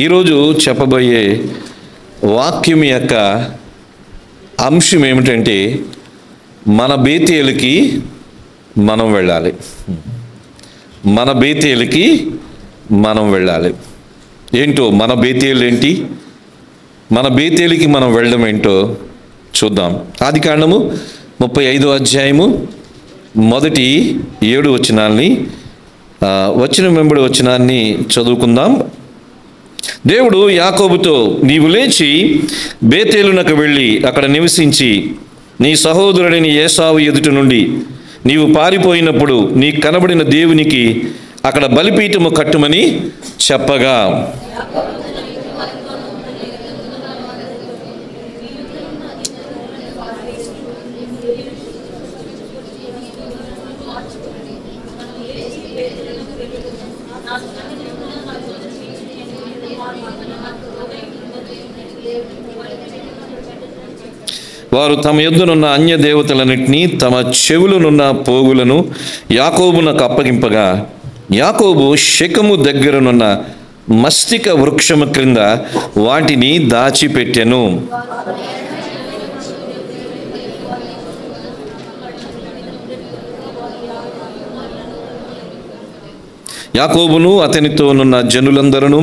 ఈరోజు చెప్పబోయే వాక్యం యొక్క అంశం ఏమిటంటే, మన బేతేలుకి మనం వెళ్ళాలి. మన బేతేలుకి మనం వెళ్ళాలి. ఏంటో మన బేతేలు ఏంటి, మన బేతేలుకి మనం వెళ్ళడం ఏంటో చూద్దాం. ఆదికాండము 35వ అధ్యాయము మొదటి 7 వచనాల్ని వచనం వెంబడి వచనాన్ని చదువుకుందాం. దేవుడు యాకోబుతో, నీవు లేచి బేతేలునకు వెళ్ళి అక్కడ నివసించి నీ సహోదరుడైన ఏసావు ఎదుట నుండి నీవు పారిపోయినప్పుడు నీకు కనబడిన దేవునికి అక్కడ బలిపీఠము కట్టుమని చెప్పగా, వారు తమ యొద్దనున్న అన్య దేవతలన్నింటినీ తమ చెవులనున్న పోగులను యాకోబునకు అప్పగింపగా, యాకోబు షెకెము దగ్గరనున్న మస్తిక వృక్షము క్రింద వాటిని దాచిపెట్టెను. యాకోబును అతనితోనున్న జనులందరూ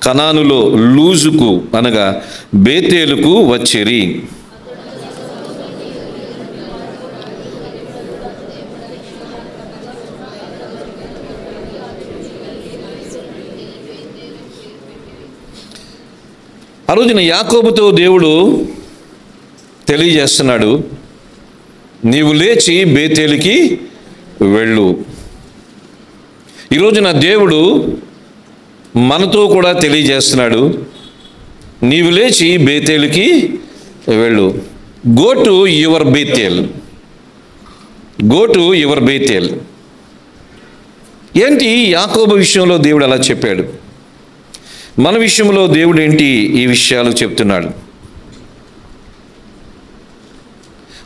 కనానులో లూజుకు అనగా బేతేలుకు వచ్చిరి. ఆ రోజున యాకోబుతో దేవుడు తెలియజేస్తున్నాడు, నీవు లేచి బేతేలుకి వెళ్ళు. ఈరోజున దేవుడు మనతో కూడా తెలియజేస్తున్నాడు, నీవు లేచి బేతేలుకి వెళ్ళు. Go to your Bethel, go to your Bethel. ఏంటి యాకోబు విషయంలో దేవుడు అలా చెప్పాడు? మన విషయంలో దేవుడు ఏంటి ఈ విషయాలు చెప్తున్నాడు?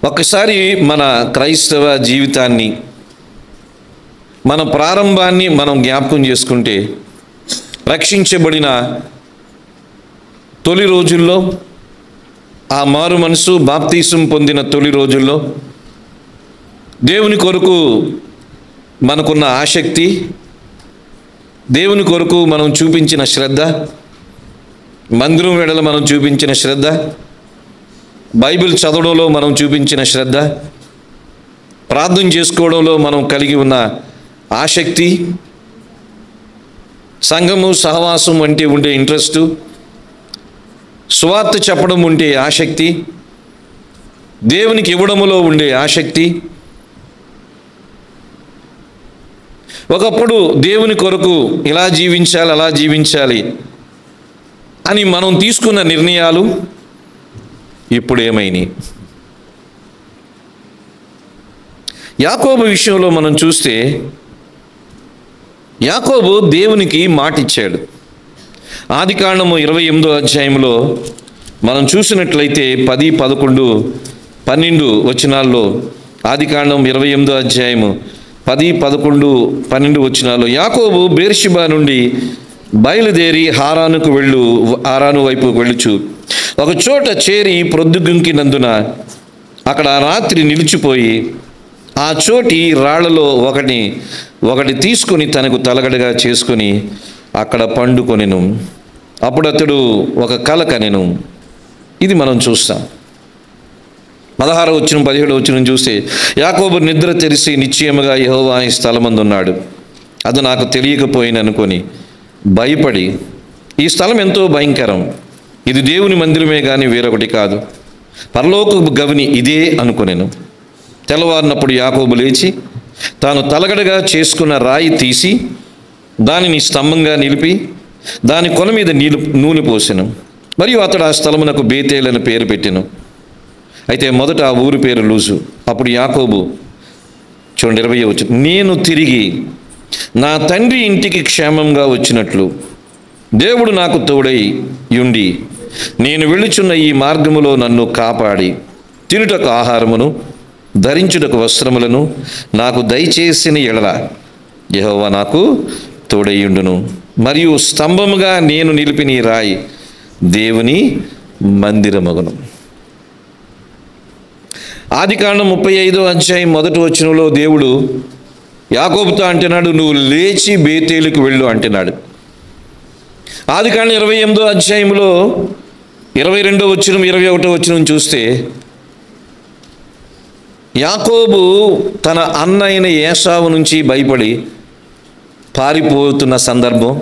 ఒక్కసారి మన క్రైస్తవ జీవితాన్ని, మన ప్రారంభాన్ని మనం జ్ఞాపకం చేసుకుంటే, రక్షించబడిన తొలి రోజుల్లో, ఆ మారు మనసు బాప్తీసం పొందిన తొలి రోజుల్లో దేవుని కొరకు మనకున్న ఆసక్తి, దేవుని కొరకు మనం చూపించిన శ్రద్ధ, మందిరం వెడల మనం చూపించిన శ్రద్ధ, బైబిల్ చదవడంలో మనం చూపించిన శ్రద్ధ, ప్రార్థన చేసుకోవడంలో మనం కలిగి ఉన్న ఆసక్తి, సంఘము సహవాసం అంటే ఉండే ఇంట్రెస్టు, సువార్త చెప్పడం ఉండే ఆసక్తి, దేవునికి ఇవ్వడములో ఉండే ఆసక్తి, ఒకప్పుడు దేవుని కొరకు ఇలా జీవించాలి, అలా జీవించాలి అని మనం తీసుకున్న నిర్ణయాలు ఇప్పుడు ఏమైనాయి? యాకోబు విషయంలో మనం చూస్తే, యాకోబు దేవునికి మాట ఇచ్చాడు. ఆదికాండము 28వ అధ్యాయంలో మనం చూసినట్లయితే 10, 11, 12 వచనాల్లో, ఆదికాండం 28వ అధ్యాయము 10, 11, 12 వచనాల్లో, యాకోబు బేర్షిబా నుండి బయలుదేరి హారాను వైపుకు వెళ్ళుచు ఒక చోట చేరి ప్రొద్దుగుంకినందున అక్కడ రాత్రి నిలిచిపోయి ఆ చోటి రాళ్లలో ఒకటి తీసుకొని తనకు తలగడగా చేసుకొని అక్కడ పండుకొనెను. అప్పుడు అతడు ఒక కల కనెను. ఇది మనం చూస్తాం. 16వ వచనం 17వ వచనం చూస్తే, యాకోబు నిద్ర తెరిసి నిశ్చయముగా యెహోవా ఈ స్థలమందున్నాడు, అది నాకు తెలియకపోయిననుకొని భయపడి, ఈ స్థలం ఎంతో భయంకరం, ఇది దేవుని మందిరమే కానీ వేరొకటి కాదు, పరలోకపు గవిని ఇదే అనుకొనెను. తెల్లవారినప్పుడు యాకోబు లేచి తాను తలగడగా చేసుకున్న రాయి తీసి దానిని స్తంభంగా నిలిపి దాని కొన మీద నూనె పోసెను. మరియు అతడు ఆ స్థలమునకు బేతేలు అని పేరు పెట్టెను. అయితే మొదట ఆ ఊరి పేరు లూజు. అప్పుడు యాకోబు, చూడండి 20వ వచనం, నేను తిరిగి నా తండ్రి ఇంటికి క్షేమంగా వచ్చినట్లు దేవుడు నాకు తోడై యుండి నేను వెళ్ళుచున్న ఈ మార్గములో నన్ను కాపాడి తినుటకు ఆహారమును ధరించుటకు వస్త్రములను నాకు దయచేసిన ఎడల యెహోవా నాకు తోడై యుండును. మరియు స్తంభముగా నేను నిలిపిన ఈ రాయి దేవుని మందిరమగును. ఆదికాండం 35వ అధ్యాయం 1వ వచనంలో దేవుడు యాకోబుతో అంటున్నాడు, నువ్వు లేచి బేతేలుకు వెళ్ళు అంటున్నాడు. ఆదికాండం 28వ అధ్యాయంలో 22వ వచనం 21వ వచనం చూస్తే యాకోబు తన అన్న అయిన ఏసావు నుంచి భయపడి పారిపోతున్న సందర్భం.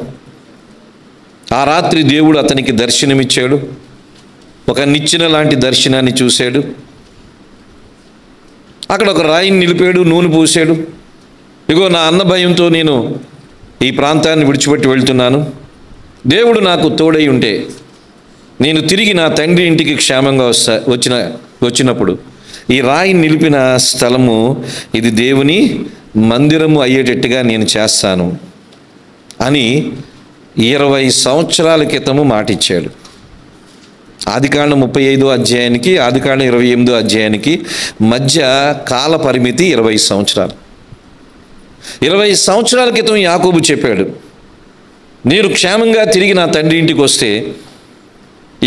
ఆ రాత్రి దేవుడు అతనికి దర్శనమిచ్చాడు. ఒక నిచ్చెన లాంటి దర్శనాన్ని చూశాడు. అక్కడ ఒక రాయిని నిలిపాడు, నూనె పోసాడు. ఇగో నా అన్న భయంతో నేను ఈ ప్రాంతాన్ని విడిచిపెట్టి వెళ్తున్నాను. దేవుడు నాకు తోడై ఉంటే నేను తిరిగి నా తండ్రి ఇంటికి క్షేమంగా వచ్చినప్పుడు ఈ రాయిని నిలిపిన స్థలము ఇది దేవుని మందిరము అయ్యేటట్టుగా నేను చేస్తాను అని 20 సంవత్సరాల క్రితము మాటిచ్చాడు. ఆదికాండం 35వ అధ్యాయానికి ఆదికాండం 28వ అధ్యాయానికి మధ్య కాల పరిమితి 20 సంవత్సరాలు. 20 సంవత్సరాల క్రితం యాకోబు చెప్పాడు, నేను క్షేమంగా తిరిగి నా తండ్రి ఇంటికి వస్తే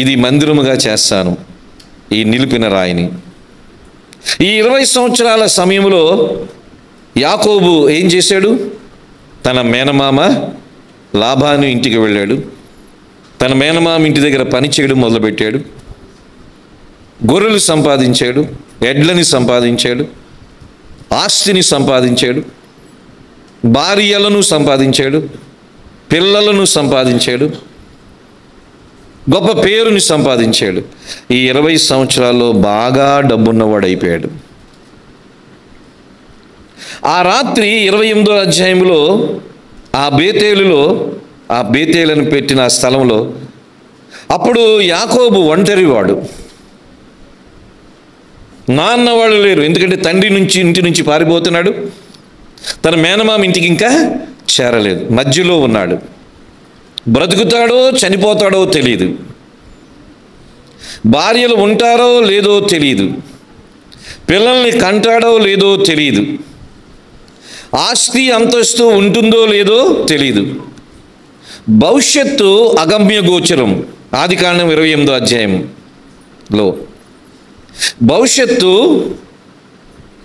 ఇది మందిరముగా చేస్తాను ఈ నిలిపిన రాయిని. ఈ 20 సంవత్సరాల సమయంలో యాకోబు ఏం చేశాడు? తన మేనమామ లాబాను ఇంటికి వెళ్ళాడు. తన మేనమామ ఇంటి దగ్గర పని చేయడం మొదలుపెట్టాడు. గొర్రెలు సంపాదించాడు, ఎడ్లని సంపాదించాడు, ఆస్తిని సంపాదించాడు, భార్యలను సంపాదించాడు, పిల్లలను సంపాదించాడు, గొప్ప పేరుని సంపాదించాడు. ఈ 20 సంవత్సరాల్లో బాగా డబ్బున్నవాడు అయిపోయాడు. ఆ రాత్రి 28వ అధ్యాయంలో ఆ బేతేలుని పెట్టిన ఆ స్థలంలో అప్పుడు యాకోబు ఒంటరివాడు. నాన్న వాళ్ళు లేరు, ఎందుకంటే తండ్రి ఇంటి నుంచి పారిపోతున్నాడు. తన మేనమామ ఇంటికి ఇంకా చేరలేదు, మధ్యలో ఉన్నాడు. బ్రతుకుతాడో చనిపోతాడో తెలియదు. భార్యలు ఉంటారో లేదో తెలియదు. పిల్లల్ని కంటాడో లేదో తెలియదు. ఆస్తి అంతస్తు ఉంటుందో లేదో తెలియదు. భవిష్యత్తు అగమ్య గోచరం. ఆదికాండం 28వ అధ్యాయంలో భవిష్యత్తు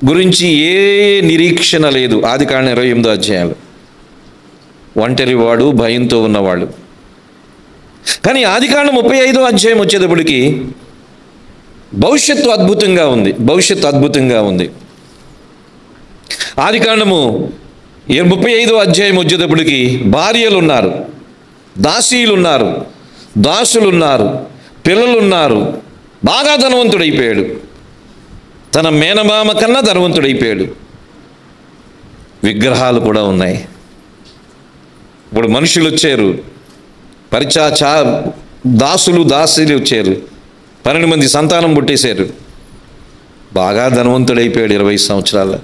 గురించి ఏ నిరీక్షణ లేదు. ఆదికాండం 28వ అధ్యాయంలో ఒంటరివాడు, భయంతో ఉన్నవాడు. కానీ ఆదికాండం 35వ అధ్యాయం వచ్చేటప్పటికి భవిష్యత్తు అద్భుతంగా ఉంది. ఆదికాండము 35వ అధ్యాయం వచ్చేటప్పటికి భార్యలు ఉన్నారు, దాసీలున్నారు, దాసులున్నారు, పిల్లలున్నారు. బాగా ధనవంతుడైపోయాడు. తన మేనమామ కన్నా ధనవంతుడైపోయాడు. విగ్రహాలు కూడా ఉన్నాయి. ఇప్పుడు మనుషులు వచ్చారు, దాసులు దాసీలు వచ్చారు, 12 మంది సంతానం పుట్టేశారు. బాగా ధనవంతుడైపోయాడు 20 సంవత్సరాల.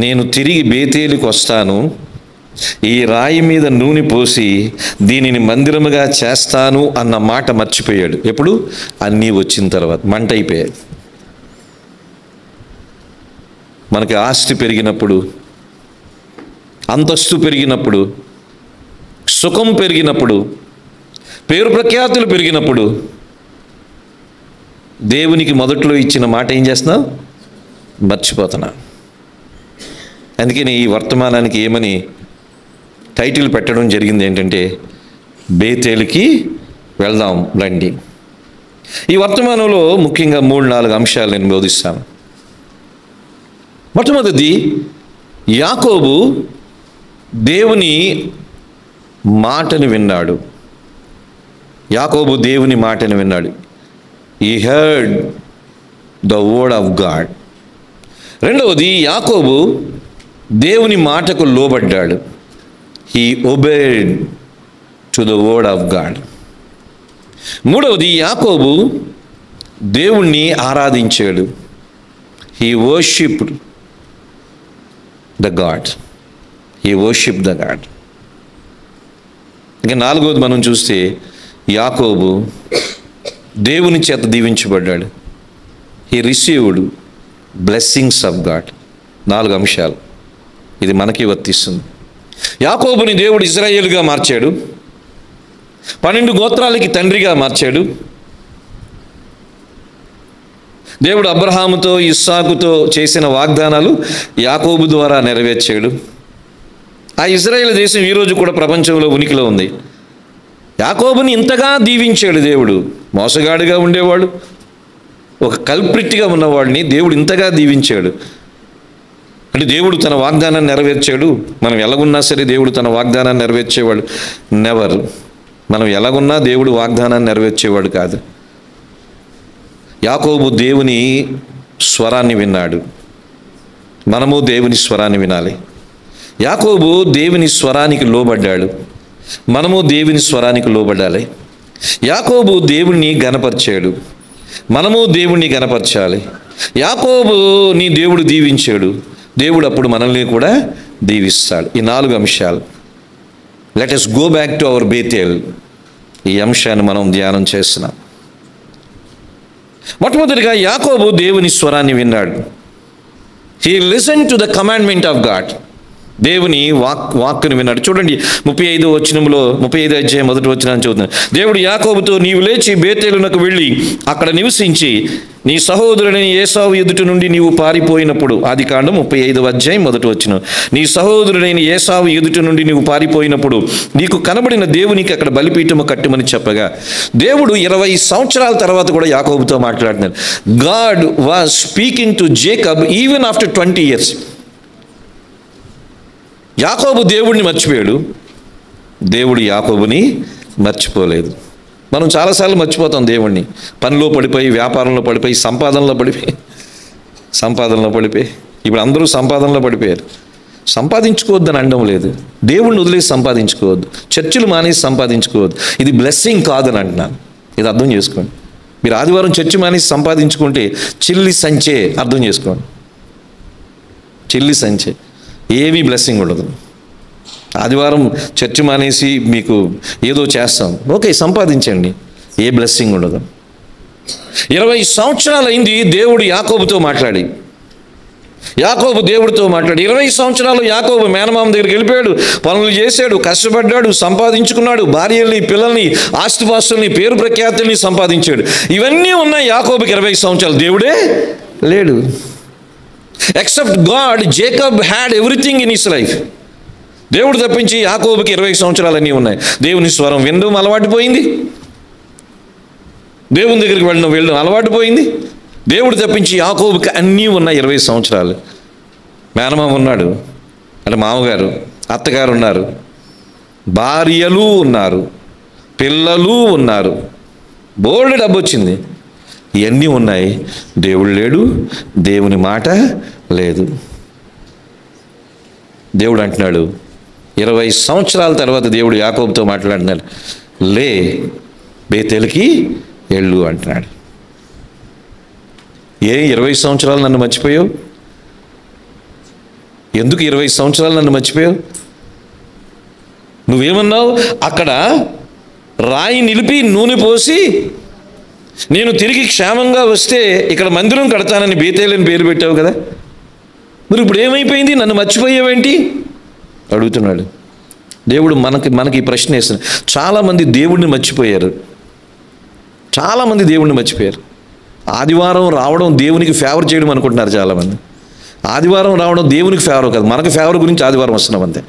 నేను తిరిగి బేతేలుకు వస్తాను, ఈ రాయి మీద నూనె పోసి దీనిని మందిరముగా చేస్తాను అన్న మాట మర్చిపోయాడు. ఎప్పుడు? అన్నీ వచ్చిన తర్వాత మంట అయిపోయాడు. మనకి ఆస్తి పెరిగినప్పుడు, అంతస్తు పెరిగినప్పుడు, సుఖం పెరిగినప్పుడు, పేరు ప్రఖ్యాతులు పెరిగినప్పుడు దేవునికి మొదట్లో ఇచ్చిన మాట ఏం చేస్తున్నావు? మర్చిపోతున్నా. అందుకని ఈ వర్తమానానికి ఏమని టైటిల్ పెట్టడం జరిగింది ఏంటంటే, బేతేలుకి వెళ్దాం రండి. ఈ వర్తమానంలో ముఖ్యంగా 3-4 అంశాలు నేను బోధిస్తాను. మొట్టమొదటిది, యాకోబు దేవుని మాటను విన్నాడు. దేవుని మాటను విన్నాడు. He heard the word of God. రెండవది, యాకోబు దేవుని మాటకు లోబడ్డాడు. He obeyed to the word of God. మూడవది, యాకోబు దేవుణ్ణి ఆరాధించాడు. He worshipped the God. ఇంకా నాలుగవది మనం చూస్తే, యాకోబు దేవుని చేత దీవించబడ్డాడు. He received blessings of God. 4 అంశాలు. ఇది మనకి వర్తిస్తుంది. యాకోబుని దేవుడు ఇశ్రాయేలుగా మార్చాడు, 12 గోత్రాలకి తండ్రిగా మార్చాడు. దేవుడు అబ్రహాముతో ఇస్సాకుతో చేసిన వాగ్దానాలు యాకోబు ద్వారా నెరవేర్చాడు. ఆ ఇశ్రాయేలు దేశం ఈరోజు కూడా ప్రపంచంలో ఉనికిలో ఉంది. యాకోబుని ఇంతగా దీవించాడు దేవుడు. మోసగాడిగా ఉండేవాడు, ఒక కల్ప్రిట్గా ఉన్నవాడిని దేవుడు ఇంతగా దీవించాడు. అంటే దేవుడు తన వాగ్దానాన్ని నెరవేర్చాడు. మనం ఎలాగున్నా సరే దేవుడు తన వాగ్దానాన్ని నెరవేర్చేవాడు నెవర్. మనం ఎలాగున్నా దేవుడు వాగ్దానాన్ని నెరవేర్చేవాడు కాదు. యాకోబు దేవుని స్వరాన్ని విన్నాడు, మనము దేవుని స్వరాన్ని వినాలి. యాకోబు దేవుని స్వరానికి లోబడ్డాడు, మనము దేవుని స్వరానికి లోబడాలి. యాకోబు దేవుణ్ణి గణపరిచాడు, మనము దేవుణ్ణి గణపరచాలి. యాకోబుని దేవుడు దీవించాడు, దేవుడు అప్పుడు మనల్ని కూడా దీవిస్తాడు. ఈ 4 అంశాలు. Let us go back to our Bethel. ఈ అంశాన్ని మనం ధ్యానం చేస్తున్నాం. మొట్టమొదటిగా యాకోబు దేవుని స్వరాన్ని విన్నాడు. He listen to the commandment of God. దేవుని వాక్కుని విన్నాడు. చూడండి 35 వచనంలో, 35 అధ్యాయం 1వ వచనాన్ని చదువుతున్నాను. దేవుడు యాకోబుతో, నీవు లేచి బేతేలునకు వెళ్ళి అక్కడ నివసించి నీ సహోదరుడైన ఏసావు ఎదుట నుండి నీవు పారిపోయినప్పుడు, ఆదికాండం 35వ అధ్యాయం 1వ వచనం, నీ సహోదరుడైన ఏసావు ఎదుట నుండి నీవు పారిపోయినప్పుడు నీకు కనబడిన దేవునికి అక్కడ బలిపీఠము కట్టుమని చెప్పగా, దేవుడు 20 సంవత్సరాల తర్వాత కూడా యాకోబుతో మాట్లాడినాడు. God was speaking to Jacob even after 20 years. యాకోబు దేవుడిని మర్చిపోయాడు, దేవుడు యాకోబుని మర్చిపోలేదు. మనం చాలాసార్లు మర్చిపోతాం దేవుణ్ణి. పనిలో పడిపోయి, వ్యాపారంలో పడిపోయి, సంపాదనలో పడిపోయి. ఇప్పుడు అందరూ సంపాదనలో పడిపోయారు. సంపాదించుకోవద్దని అనడం లేదు, దేవుణ్ణి వదిలేసి సంపాదించుకోవద్దు, చర్చిలు మానేసి సంపాదించుకోవద్దు. ఇది బ్లెస్సింగ్ కాదని అంటున్నాను. ఇది అర్థం చేసుకోండి. మీరు ఆదివారం చర్చి మానేసి సంపాదించుకుంటే చిల్లి సంచే, అర్థం చేసుకోండి. చిల్లి సంచే, ఏమీ బ్లెస్సింగ్ ఉండదు. ఆదివారం చర్చి మానేసి మీకు ఏదో చేస్తాం, ఓకే, సంపాదించండి, ఏ బ్లెస్సింగ్ ఉండదు. 20 సంవత్సరాలు అయింది దేవుడు యాకోబుతో మాట్లాడి. యాకోబు దేవుడితో మాట్లాడి 20 సంవత్సరాలు యాకోబు మేనమామ దగ్గరికి వెళ్ళిపోయాడు, పనులు చేశాడు, కష్టపడ్డాడు, సంపాదించుకున్నాడు, భార్యల్ని, పిల్లల్ని, ఆస్తిపాస్తుల్ని, పేరు ప్రఖ్యాతుల్ని సంపాదించాడు. ఇవన్నీ ఉన్నాయి యాకోబుకి 20 సంవత్సరాలు. దేవుడే లేడు. Except God, Jacob had everything in his life. దేవుడు తప్పించి యాకోబుకి 20 సంవత్సరాలు అన్నీ ఉన్నాయి. దేవుని స్వరం వినడం అలవాటు పోయింది, దేవుని దగ్గరికి వెళ్ళడం అలవాటు పోయింది. దేవుడు తప్పించి యాకోబుకి అన్నీ ఉన్నాయి 20 సంవత్సరాలు. మేనమామ ఉన్నాడు, అంటే మామగారు, అత్తగారు ఉన్నారు, భార్యలు ఉన్నారు, పిల్లలు ఉన్నారు, బోల్డ్ డబ్బు వచ్చింది, ఇవన్నీ ఉన్నాయి. దేవుడు లేడు, దేవుని మాట లేదు. దేవుడు అంటున్నాడు 20 సంవత్సరాల తర్వాత దేవుడు యాకోబుతో మాట్లాడినాడు, లే బేతేలుకి వెళ్ళు అంటున్నాడు. 20 సంవత్సరాలు నన్ను మర్చిపోయావు? ఎందుకు 20 సంవత్సరాలు నన్ను మర్చిపోయావు? నువ్వేమన్నావు? అక్కడ రాయి నిలిపి నూనె పోసి నేను తిరిగి క్షేమంగా వస్తే ఇక్కడ మందిరం కడతానని బేతేలని పేరు పెట్టావు కదా, మరి ఇప్పుడు ఏమైపోయింది? నన్ను మర్చిపోయావేంటి అడుగుతున్నాడు దేవుడు. మనకి ఈ ప్రశ్న వేస్తున్నాడు. చాలామంది దేవుడిని మర్చిపోయారు, చాలామంది దేవుడిని మర్చిపోయారు. ఆదివారం రావడం దేవునికి ఫేవర్ చేయడం అనుకుంటున్నారు చాలామంది. ఆదివారం రావడం దేవునికి ఫేవర్ కాదు, మనకు ఫేవర్ గురించి ఆదివారం వస్తున్నాం అంతే.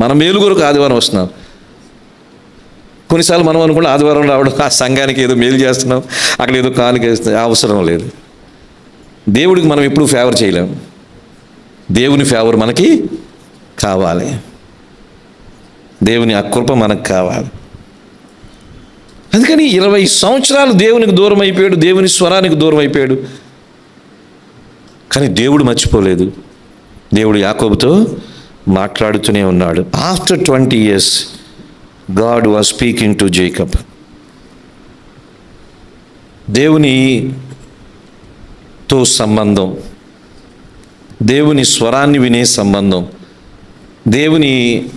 మన మేలు కొరకు ఆదివారం వస్తున్నాం. కొన్నిసార్లు మనం అనుకుంటే ఆదివారం రావడం ఆ సంఘానికి ఏదో మేలు చేస్తున్నాం, అక్కడ ఏదో కానుక వేస్తున్నాం, అవసరం లేదు. దేవుడికి మనం ఎప్పుడూ ఫేవర్ చేయలేము, దేవుని ఫేవర్ మనకి కావాలి, దేవుని ఆ కృప మనకు కావాలి. అందుకని 20 సంవత్సరాలు దేవునికి దూరం అయిపోయాడు, దేవుని స్వరానికి దూరం అయిపోయాడు. కానీ దేవుడు మర్చిపోలేదు. దేవుడు యాకోబుతో మాట్లాడుతూనే ఉన్నాడు. After 20 years God was speaking to Jacob. దేవునితో సంబంధం, దేవుని స్వరాన్ని వినే సంబంధం, దేవునితో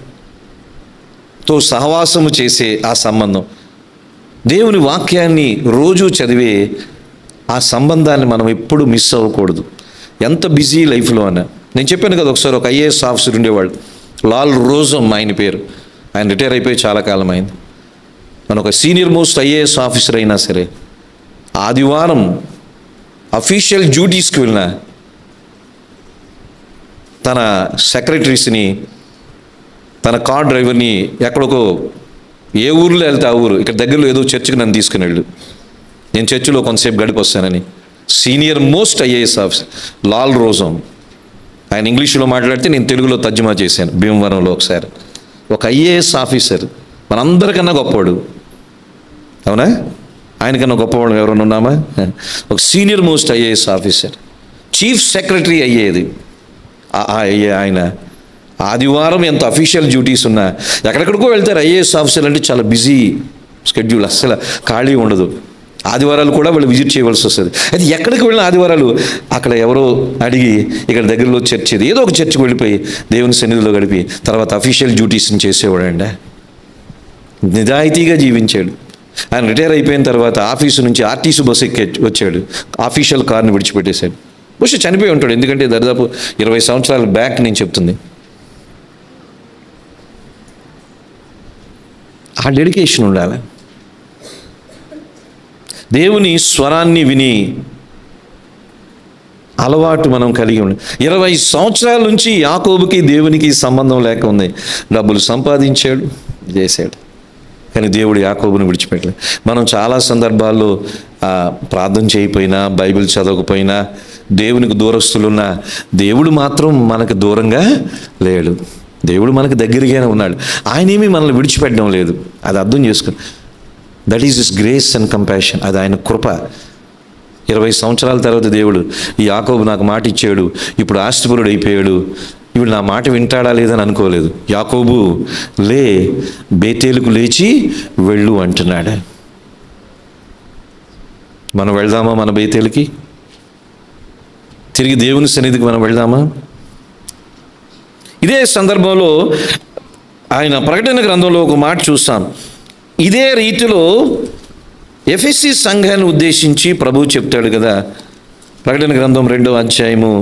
సహవాసము చేసే ఆ సంబంధం, దేవుని వాక్యాన్ని రోజు చదివే ఆ సంబంధాన్ని మనం ఎప్పుడు మిస్ అవ్వకూడదు. ఎంత బిజీ లైఫ్లో అన్నా. నేను చెప్పాను కదా, ఒకసారి ఒక IAS ఆఫీసర్ ఉండేవాడు. లాల్ రోజం ఆయన పేరు. ఆయన రిటైర్ అయిపోయి చాలా కాలం అయింది. మన ఒక సీనియర్ మోస్ట్ ఐఏఎస్ ఆఫీసర్ అయినా సరే ఆదివారం అఫీషియల్ డ్యూటీస్కి వెళ్ళిన తన సెక్రటరీస్ని, తన కార్ డ్రైవర్ని ఎక్కడికో ఏ ఊరిలో వెళ్తే ఆ ఊరు, ఇక్కడ దగ్గరలో ఏదో చర్చికి నన్ను తీసుకుని వెళ్ళు, నేను చర్చిలో కొంతసేపు గడిపి వస్తానని. Senior most IAS officer Lal Rojam. ఆయన ఇంగ్లీషులో మాట్లాడితే నేను తెలుగులో తర్జుమా చేశాను భీమవరంలో ఒకసారి. ఒక ఐఏఎస్ ఆఫీసర్, మనందరికన్నా గొప్పవాడు. అవునా? ఆయనకన్నా గొప్పవాడు ఎవరైనా ఉన్నామా? ఒక senior most IAS officer, chief secretary అయ్యేది ఆయన. ఆదివారం ఎంత అఫీషియల్ డ్యూటీస్ ఉన్నా, ఎక్కడెక్కడికో వెళ్తారు ఐఏఎస్ ఆఫీసర్ అంటే చాలా బిజీ షెడ్యూల్, అస్సలు ఖాళీ ఉండదు. ఆదివారాలు కూడా వాళ్ళు విజిట్ చేయవలసి వస్తుంది. అయితే ఎక్కడికి వెళ్ళిన ఆదివారాలు అక్కడ ఎవరో అడిగి ఇక్కడ దగ్గరలో చర్చ్, ఏదో ఒక చర్చికి వెళ్ళిపోయి దేవుని సన్నిధిలో గడిపి తర్వాత అఫీషియల్ డ్యూటీస్ని చేసేవాడండి. నిజాయితీగా జీవించాడు. ఆయన రిటైర్ అయిపోయిన తర్వాత ఆఫీసు నుంచి ఆర్టీసీ బస్సు ఎక్కి వచ్చాడు, అఫీషియల్ కార్ని విడిచిపెట్టేశాడు. బహుశా చనిపోయి ఉంటాడు, ఎందుకంటే దాదాపు 20 సంవత్సరాల బ్యాక్ నేను చెప్తుంది. ఆ డెడికేషన్ ఉండాలి. దేవుని స్వరాన్ని విని అలవాటు మనం కలిగి ఉండాలి. 20 సంవత్సరాల నుంచి యాకోబుకి దేవునికి సంబంధం లేక ఉంది. డబ్బులు సంపాదించాడు, చేశాడు, కానీ దేవుడు యాకోబుని విడిచిపెట్టలేదు. మనం చాలా సందర్భాల్లో ప్రార్థన చేయకపోయినా, బైబిల్ చదవకపోయినా, దేవునికి దూరస్తులున్నా దేవుడు మాత్రం మనకు దూరంగా లేడు. దేవుడు మనకు దగ్గరగానే ఉన్నాడు. ఆయన ఏమీ మనల్ని విడిచిపెట్టడం లేదు. అది అర్థం చేసుకుని, that is his grace and compassion. అది ఆయన కృప. 20 సంవత్సరాల తర్వాత దేవుడు, ఈ యాకోబు నాకు మాట ఇచ్చాడు, ఇప్పుడు ఆస్తిపరుడు అయిపోయాడు, ఇప్పుడు నా మాట వింటాడా లేదని అనుకోలేదు. యాకోబు లే, బేతేలుకు లేచి వెళ్ళు అంటున్నాడు. మనం వెళ్దామా మన బేతేలుకి? తిరిగి దేవుని సన్నిధికి మనం వెళ్దామా? ఇదే సందర్భంలో ఆయన ప్రకటన గ్రంథంలో ఒక మాట చూస్తాం. ఇదే రీతిలో ఎఫెసీ సంఘాన్ని ఉద్దేశించి ప్రభువు చెప్తాడు కదా, ప్రకటన గ్రంథం 2వ అధ్యాయము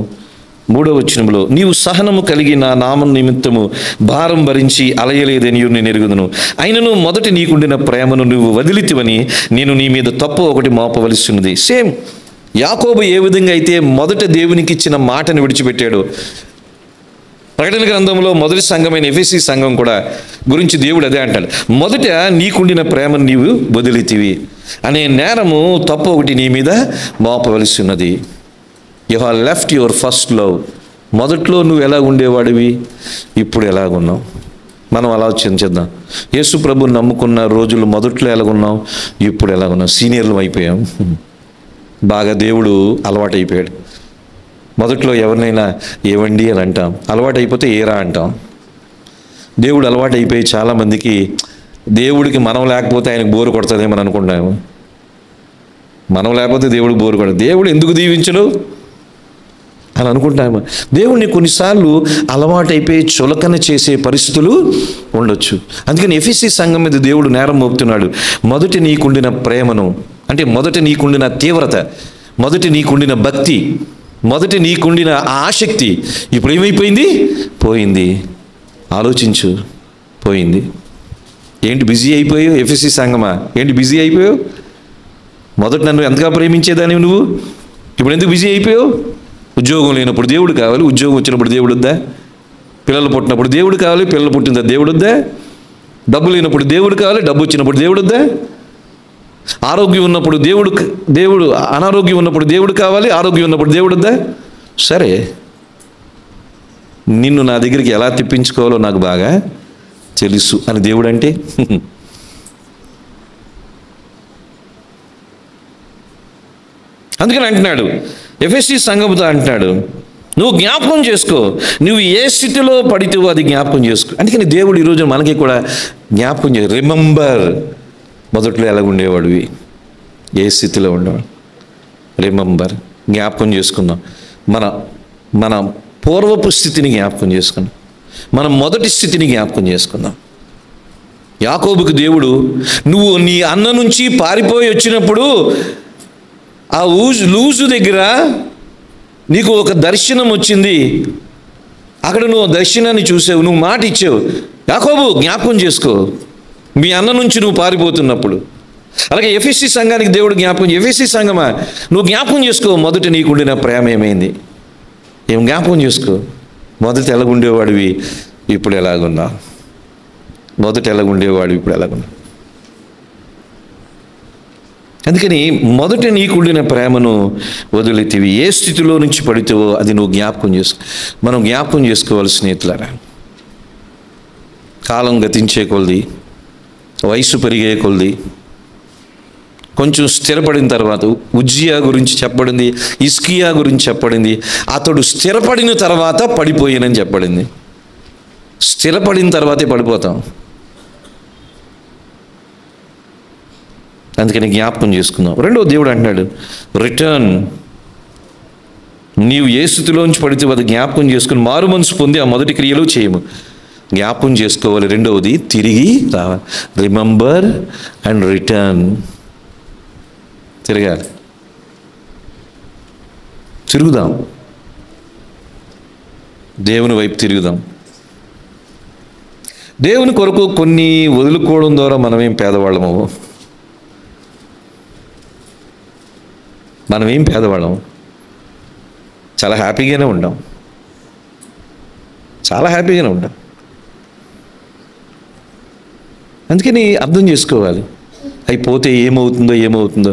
3వ వచనంలో, నీవు సహనము కలిగి నా నామం నిమిత్తము భారం భరించి అలయలేదని నేను ఎరుగుదును, అయినను మొదట నీకుండిన ప్రేమను నువ్వు వదిలితివని నేను నీ మీద తప్పు ఒకటి మోపవలసి ఉన్నది. సేమ్ యాకోబు ఏ విధంగా అయితే మొదట దేవునికి ఇచ్చిన మాటను విడిచిపెట్టాడు, ప్రకటన గ్రంథంలో మొదటి సంఘమైన ఎఫెసీ సంఘం కూడా గురించి దేవుడు అదే అంటాడు. మొదట నీకుండిన ప్రేమను నీవు వదిలితివి అనే నేరము తప్పు ఒకటి నీ మీద మోపవలసి ఉన్నది. You have left your first love. మొదట్లో నువ్వు ఎలా ఉండేవాడివి, ఇప్పుడు ఎలాగున్నావు? మనం ఆలోచించేద్దాం. యేసు ప్రభుని నమ్ముకున్న రోజులు మొదట్లో ఎలాగున్నాం, ఇప్పుడు ఎలాగున్నాం? సీనియర్లు అయిపోయాం. బాగా దేవుడు అలవాటు అయిపోయాడు. మొదట్లో ఎవరినైనా ఏవండి అని అంటాం, అలవాటు అయిపోతే ఏరా అంటాం. దేవుడు అలవాటు అయిపోయి చాలామందికి దేవుడికి మనం లేకపోతే ఆయనకు బోరు కొడుతుందేమని అనుకుంటాము. మనం లేకపోతే దేవుడికి బోరు కొడదు, దేవుడు ఎందుకు దీవించడు అని అనుకుంటాము. దేవుడిని కొన్నిసార్లు అలవాటు అయిపోయి చులకన చేసే పరిస్థితులు ఉండొచ్చు. అందుకని ఎఫెసీ సంఘం మీద దేవుడు నేరం మోపుతున్నాడు. మొదట నీకుండిన ప్రేమను, అంటే మొదట నీకుండిన తీవ్రత, మొదట నీకుండిన భక్తి, మొదట నీకుండిన ఆసక్తి ఇప్పుడు ఏమైపోయింది? పోయింది. ఆలోచించు, పోయింది. ఏంటి బిజీ అయిపోయావు? ఎఫెసీ సంఘమా, ఏంటి బిజీ అయిపోయావు? మొదట నన్ను ఎంతగా ప్రేమించేదానివి నువ్వు, ఇప్పుడు ఎందుకు బిజీ అయిపోయావు? ఉద్యోగం లేనప్పుడు దేవుడు కావాలి, ఉద్యోగం వచ్చినప్పుడు దేవుడు వద్దా? పిల్లలు పుట్టినప్పుడు దేవుడు కావాలి, పిల్లలు పుట్టిన దేవుడు వద్దా? డబ్బు లేనప్పుడు దేవుడు కావాలి, డబ్బు వచ్చినప్పుడు దేవుడు వద్దా? ఆరోగ్యం ఉన్నప్పుడు దేవుడు అనారోగ్యం ఉన్నప్పుడు దేవుడు కావాలి, ఆరోగ్యం ఉన్నప్పుడు దేవుడు వద్దా? సరే, నిన్ను నా దగ్గరికి ఎలా తెప్పించుకోవాలో నాకు బాగా తెలుసు అని దేవుడు అంటే, అందుకని అంటున్నాడు ఎఫెసీ సంఘముతో అంటున్నాడు, నువ్వు జ్ఞాపకం చేసుకో, నువ్వు ఏ స్థితిలో పడితేవో అది జ్ఞాపకం చేసుకో. అందుకని దేవుడు ఈరోజు మనకి కూడా జ్ఞాపకం చేయాలి. రిమెంబర్, మొదట్లో ఎలాగుండేవాడివి, ఏ స్థితిలో ఉండేవాడు, రిమెంబర్, జ్ఞాపకం చేసుకుందాం. మన పూర్వపు స్థితిని జ్ఞాపకం చేసుకుందాం, మన మొదటి స్థితిని జ్ఞాపకం చేసుకుందాం. యాకోబుకు దేవుడు, నువ్వు నీ అన్న నుంచి పారిపోయి వచ్చినప్పుడు ఆ లూజు దగ్గర నీకు ఒక దర్శనం వచ్చింది, అక్కడ నువ్వు దర్శనాన్ని చూసావు, నువ్వు మాట ఇచ్చావు, యాకోబు జ్ఞాపకం చేసుకో మీ అన్న నుంచి నువ్వు పారిపోతున్నప్పుడు. అలాగే ఎఫెసీ సంఘానికి దేవుడు జ్ఞాపకం, ఎఫెసీ సంఘమా నువ్వు జ్ఞాపకం చేసుకో మొదట నీకుండిన ప్రేమ ఏమైంది, ఏం జ్ఞాపకం చేసుకో. మొదట ఎలాగుండేవాడివి, ఇప్పుడు ఎలాగున్నా. మొదట ఎలాగుండేవాడివి, ఇప్పుడు ఎలాగున్నా. అందుకని మొదట నీకుండిన ప్రేమను వదిలేతివి. ఏ స్థితిలో నుంచి పడితేవో అది నువ్వు జ్ఞాపకం చేసుకో. మనం జ్ఞాపకం చేసుకోవాలి స్నేహితులారా. కాలం గతించే కొలది, వయసు పెరిగే కొలది, కొంచెం స్థిరపడిన తర్వాత ఉజ్జియా గురించి చెప్పబడింది, హిజ్కియా గురించి చెప్పబడింది. అతడు స్థిరపడిన తర్వాత పడిపోయానని చెప్పబడింది. స్థిరపడిన తర్వాతే పడిపోతాం. అందుకని జ్ఞాపకం చేసుకుందాం. రెండో దేవుడు అంటున్నాడు రిటర్న్. నీవు ఏ స్థితిలోంచి పడితే అది జ్ఞాపకం చేసుకుని మారు మనసు పొంది ఆ మొదటి క్రియలు చేయము. జ్ఞాపకం చేసుకోవాలి. రెండవది తిరిగి రావాలి. Remember and return. తిరగాలి, తిరుగుదాం, దేవుని వైపు తిరుగుదాం. దేవుని కొరకు కొన్ని వదులుకోవడం ద్వారా మనమేం పేదవాళ్ళము, మనమేం పేదవాళ్ళం, చాలా హ్యాపీగానే ఉంటాం, చాలా హ్యాపీగానే ఉంటాం. అందుకని అర్థం చేసుకోవాలి. అయిపోతే ఏమవుతుందో.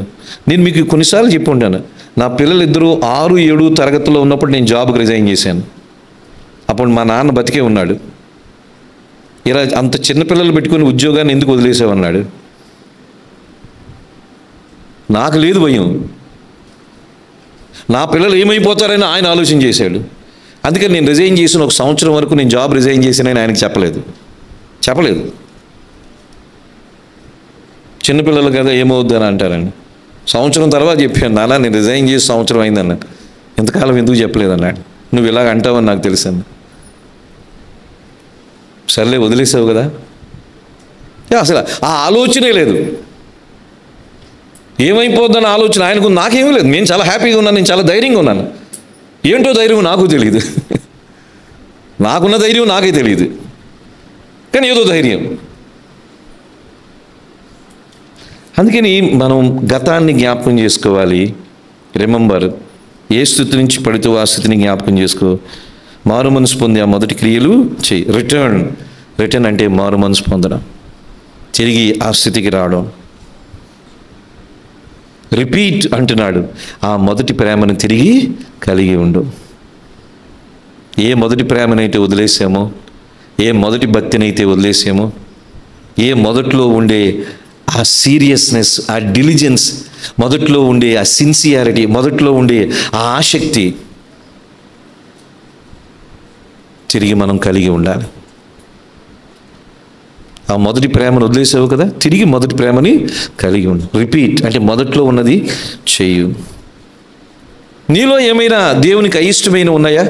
నేను మీకు కొన్నిసార్లు చెప్పి ఉంటాను, నా పిల్లలిద్దరూ 6, 7 తరగతిలో ఉన్నప్పుడు నేను జాబ్కి రిజైన్ చేశాను. అప్పుడు మా నాన్న బతికే ఉన్నాడు. ఇలా అంత చిన్నపిల్లలు పెట్టుకుని ఉద్యోగాన్ని ఎందుకు వదిలేసావన్నాడు. నాకు లేదు భయం, నా పిల్లలు ఏమైపోతారని ఆయన ఆలోచన చేశాడు. అందుకని నేను రిజైన్ చేసిన 1 సంవత్సరం వరకు నేను జాబ్ రిజైన్ చేసినని ఆయనకి చెప్పలేదు. చిన్నపిల్లలు కదా ఏమవుద్దని అంటారండి. సంవత్సరం తర్వాత చెప్పాను, నాన్న నేను రిజైన్ చేసి సంవత్సరం అయిందన్న. ఎంతకాలం ఎందుకు చెప్పలేదన్నాడు. నువ్వు ఇలాగ అంటావని నాకు తెలుసన్న. సర్లే వదిలేసావు కదా. అసలు ఆ ఆలోచనే లేదు, ఏమైపోద్దన్న ఆలోచన ఆయనకు. నాకేమీ లేదు, నేను చాలా హ్యాపీగా ఉన్నాను, నేను చాలా ధైర్యంగా ఉన్నాను. ఏంటో ధైర్యం నాకు తెలియదు, నాకున్న ధైర్యం నాకే తెలియదు, కానీ ఏదో ధైర్యం. అందుకని మనం గతాన్ని జ్ఞాపకం చేసుకోవాలి. రిమెంబర్. ఏ స్థితి నుంచి పడితే ఆ స్థితిని జ్ఞాపకం చేసుకో. మారు మనసు పొంది ఆ మొదటి క్రియలు చెయ్యి. రిటర్న్ అంటే మారు మనసు పొందడం, తిరిగి ఆ స్థితికి రావడం. రిపీట్ అంటున్నాడు, ఆ మొదటి ప్రేమను తిరిగి కలిగి ఉండు. ఏ మొదటి ప్రేమనైతే వదిలేసామో, ఏ మొదటి భక్తినైతే వదిలేసామో, ఏ మొదట్లో ఉండే ఆ సీరియస్నెస్, ఆ డిలిజెన్స్, మొదట్లో ఉండే ఆ సిన్సియారిటీ, మొదట్లో ఉండే ఆ ఆసక్తి తిరిగి మనం కలిగి ఉండాలి. ఆ మొదటి ప్రేమను వదిలేసావు కదా, తిరిగి మొదటి ప్రేమని కలిగి ఉండు. రిపీట్ అంటే మొదట్లో ఉన్నది చెయ్యు. నీలో ఏమైనా దేవునికి అయిష్టమైన ఉన్నాయా,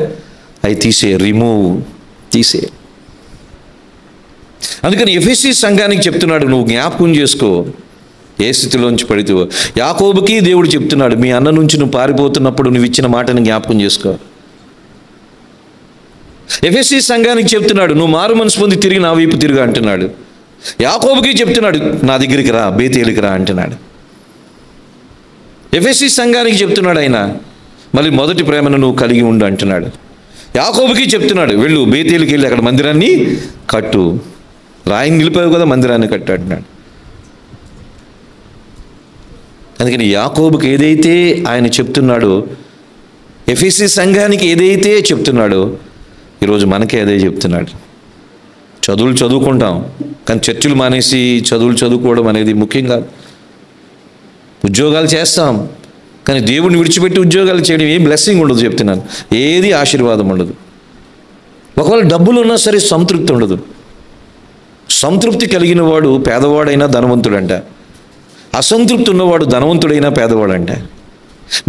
అవి తీసే. అందుకని ఎఫెసీ సంఘానికి చెప్తున్నాడు, నువ్వు జ్ఞాపకం చేసుకో ఏ స్థితిలోంచి పడితే. యాకోబుకి దేవుడు చెప్తున్నాడు, మీ అన్న నుంచి నువ్వు పారిపోతున్నప్పుడు నువ్వు ఇచ్చిన మాటని జ్ఞాపకం చేసుకో. ఎఫెసీ సంఘానికి చెప్తున్నాడు, నువ్వు మారు మనసు పొంది తిరిగి నా వైపు తిరుగు అంటున్నాడు. యాకోబుకి చెప్తున్నాడు, నా దగ్గరికి రా, బేతేలికి రా అంటున్నాడు. ఎఫెసీ సంఘానికి చెప్తున్నాడు ఆయన, మళ్ళీ మొదటి ప్రేమను నువ్వు కలిగి ఉండు అంటున్నాడు. యాకోబుకి చెప్తున్నాడు, వెళ్ళు బేతేలికి వెళ్ళి అక్కడ మందిరాన్ని కట్టు. రాయిని నిలిపావు కదా, మందిరాన్ని కట్టు అంటున్నాడు. అందుకని యాకోబుకి ఏదైతే ఆయన చెప్తున్నాడో, ఎఫెసీ సంఘానికి ఏదైతే చెప్తున్నాడో, ఈరోజు మనకే అదే చెప్తున్నాడు. చదువులు చదువుకుంటాం, కానీ చర్చలు మానేసి చదువులు చదువుకోవడం అనేది ముఖ్యం కాదు. ఉద్యోగాలు చేస్తాం, కానీ దేవుడిని విడిచిపెట్టి ఉద్యోగాలు చేయడం ఏం బ్లెస్సింగ్ ఉండదు. చెప్తున్నాను, ఏది ఆశీర్వాదం ఉండదు. ఒకవేళ డబ్బులు ఉన్నా సరే సంతృప్తి ఉండదు. సంతృప్తి కలిగిన వాడు పేదవాడైనా ధనవంతుడంట, అసంతృప్తి ఉన్నవాడు ధనవంతుడైనా పేదవాడంట.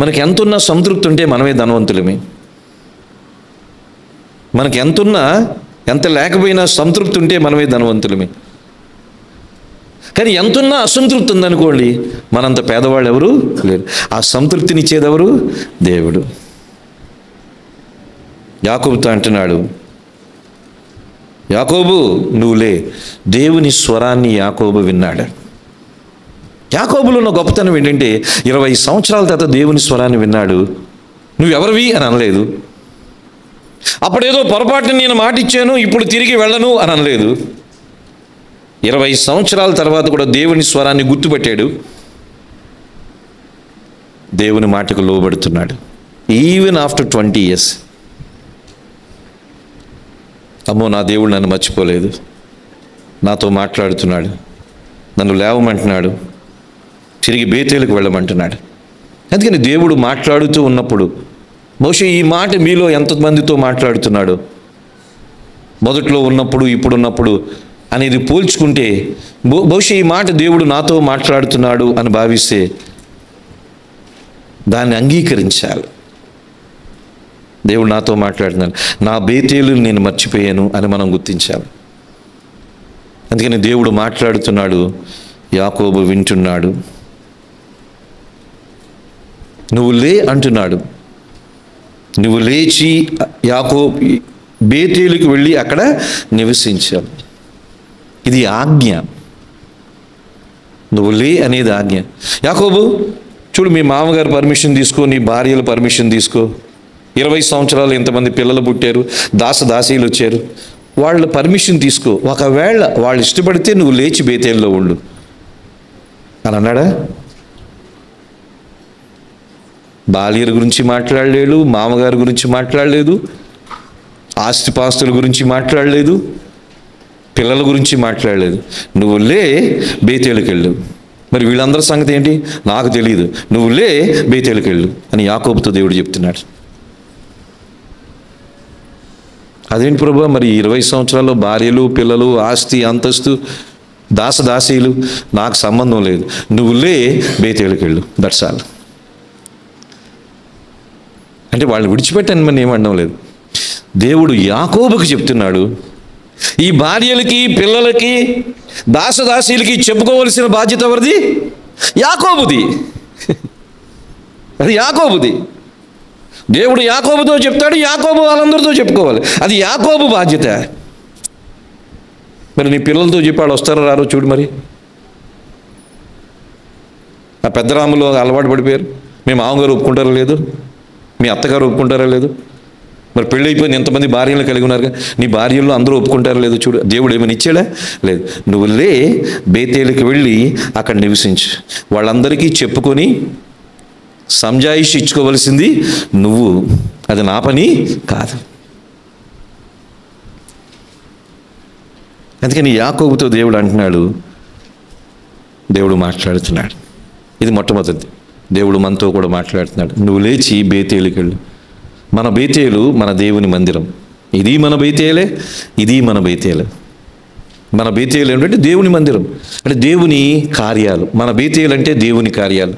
మనకి ఎంతున్నా సంతృప్తి ఉంటే మనమే ధనవంతులమే. మనకి ఎంతున్నా, ఎంత లేకపోయినా సంతృప్తి ఉంటే మనమే ధనవంతులమే. కానీ ఎంతున్నా అసంతృప్తి ఉందనుకోండి, మనంత పేదవాళ్ళు ఎవరు లేరు. ఆ సంతృప్తినిచ్చేదెవరు? దేవుడు. యాకోబుతో అంటున్నాడు, యాకోబు నువ్వు లే. దేవుని స్వరాన్ని యాకోబు విన్నాడు. యాకోబులో ఉన్న గొప్పతనం ఏంటంటే 20 సంవత్సరాల తర్వాత దేవుని స్వరాన్ని విన్నాడు. నువ్వెవరివి అని అనలేదు. అప్పుడేదో పొరపాటున నేను మాట ఇచ్చాను, ఇప్పుడు తిరిగి వెళ్ళను అని అనలేదు. 20 సంవత్సరాల తర్వాత కూడా దేవుని స్వరాన్ని గుర్తుపెట్టాడు. దేవుని మాటకు లోబడుతున్నాడు. Even after 20 years. అమ్మో, నా దేవుడు నన్ను మర్చిపోలేదు, నాతో మాట్లాడుతున్నాడు, నన్ను లేవమంటున్నాడు, తిరిగి బేతేలుకు వెళ్ళమంటున్నాడు. అందుకని దేవుడు మాట్లాడుతూ ఉన్నప్పుడు బహుశా ఈ మాట మీలో ఎంతమందితో మాట్లాడుతున్నాడు, మొదట్లో ఉన్నప్పుడు ఇప్పుడున్నప్పుడు అనేది పోల్చుకుంటే బహుశా ఈ మాట దేవుడు నాతో మాట్లాడుతున్నాడు అని భావిస్తే దాన్ని అంగీకరించాలి. దేవుడు నాతో మాట్లాడుతున్నాడు, నా బేతేలు నేను మర్చిపోయాను అని మనం గుర్తించాలి. అందుకని దేవుడు మాట్లాడుతున్నాడు, యాకోబు వింటున్నాడు. నువ్వు లే అంటున్నాడు. నువ్వు లేచి యాకోబు బేతేలుకు వెళ్ళి అక్కడ నివసించావు. ఇది ఆజ్ఞ. నువ్వు లే అనేది ఆజ్ఞ. యాకోబు చూడు, మీ మామగారు పర్మిషన్ తీసుకో, నీ భార్యల పర్మిషన్ తీసుకో. 20 సంవత్సరాలు ఎంతమంది పిల్లలు పుట్టారు, దాసీలు వచ్చారు, వాళ్ళ పర్మిషన్ తీసుకో. ఒకవేళ వాళ్ళు ఇష్టపడితే నువ్వు లేచి బేతేల్లో ఉండు అని అన్నాడా? భార్యల గురించి మాట్లాడలేదు, మామగారి గురించి మాట్లాడలేదు, ఆస్తిపాస్తుల గురించి మాట్లాడలేదు, పిల్లల గురించి మాట్లాడలేదు. నువ్వు లే బేతేలుకి వెళ్ళు. మరి వీళ్ళందరి సంగతి ఏంటి నాకు తెలియదు. నువ్వు లే బేతేలుకి వెళ్ళు అని యాకోబుతో దేవుడు చెప్తున్నాడు. అదేంటి ప్రభువా, మరి 20 సంవత్సరాల్లో భార్యలు, పిల్లలు, ఆస్తి, అంతస్తు, దాసీలు నాకు సంబంధం లేదు. నువ్వు లే బేతేలుకి వెళ్ళు, దట్స్ ఆల్. అంటే వాళ్ళు విడిచిపెట్టాను మనం ఏమనడం లేదు. దేవుడు యాకోబుకి చెప్తున్నాడు, ఈ భార్యలకి, పిల్లలకి, దాసీలకి చెప్పుకోవలసిన బాధ్యత ఎవరిది? యాకోబుది. అది యాకోబుది. దేవుడు యాకోబుతో చెప్తాడు, యాకోబు వాళ్ళందరితో చెప్పుకోవాలి. అది యాకోబు బాధ్యత. మరి నీ పిల్లలతో చెప్పాడు, వస్తారో రారో చూడు. మరి ఆ పెద్దరాములు అలవాటు పడిపోయారు. మీ మామగారు ఒప్పుకుంటారో లేదు, మీ అత్తగారు ఒప్పుకుంటారా లేదు. మరి పెళ్ళి అయిపోయింది, ఎంతమంది భార్యలు కలిగి ఉన్నారుగా, నీ భార్యల్లో అందరూ ఒప్పుకుంటారో లేదు చూడు. దేవుడు ఏమైనా ఇచ్చాడా? లేదు. నువ్వు లే బేతేలుకి వెళ్ళి అక్కడ నివసించు. వాళ్ళందరికీ చెప్పుకొని సంజాయిషి ఇచ్చుకోవలసింది నువ్వు, అది నా పని కాదు. అందుకని యాకోబుతో దేవుడు అంటున్నాడు, దేవుడు మాట్లాడుతున్నాడు. ఇది మొట్టమొదటిది. దేవుడు మనతో కూడా మాట్లాడుతున్నాడు. నువ్వు లేచి బేతేలుకి వెళ్ళు. మన బేతేలు మన దేవుని మందిరం. ఇది మన బేతేలే, ఇది మన బేతేలే. మన బేతేలు ఏంటంటే దేవుని మందిరం, అంటే దేవుని కార్యాలు. మన బేతేలు అంటే దేవుని కార్యాలు.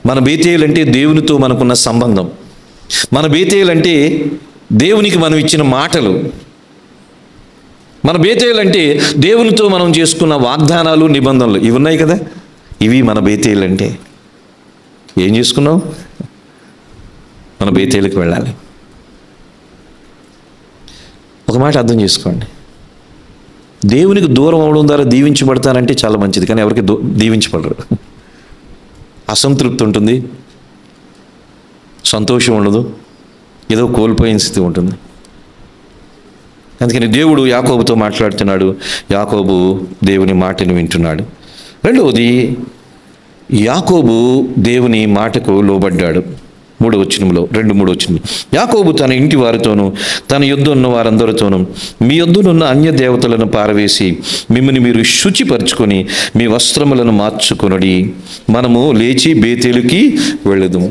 మన బేతేలు అంటే దేవునితో మనకున్న సంబంధం. మన బేతేలు అంటే దేవునికి మనం ఇచ్చిన మాటలు. మన బేతేలు అంటే దేవునితో మనం చేసుకున్న వాగ్దానాలు, నిబంధనలు. ఇవి ఉన్నాయి కదా, ఇవి మన బేతేలు అంటే. ఏం చేసుకున్నావు? మన బేతేలుకి వెళ్ళాలి. ఒక మాట అర్థం చేసుకోండి, దేవునికి దూరం అవడం ద్వారా దీవించబడతానంటే చాలా మంచిది, కానీ ఎవరికి దీవించబడరు. అసంతృప్తి ఉంటుంది, సంతోషం ఉండదు, ఏదో కోల్పోయిన స్థితి ఉంటుంది. అందుకని దేవుడు యాకోబుతో మాట్లాడుతున్నాడు. యాకోబు దేవుని మాటను వింటున్నాడు. రెండవది, యాకోబు దేవుని మాటకు లోబడ్డాడు. 3వ వచనంలో 2-3 వచనంలో యాకోబు తన ఇంటి వారితోనూ తన యొద్ద ఉన్న వారందరితోనూ మీ యొద్దనున్న అన్య దేవతలను పారవేసి మిమ్మల్ని మీరు శుచిపరచుకొని మీ వస్త్రములను మార్చుకొనుడి, మనము లేచి బేతేలుకి వెళ్ళదుము.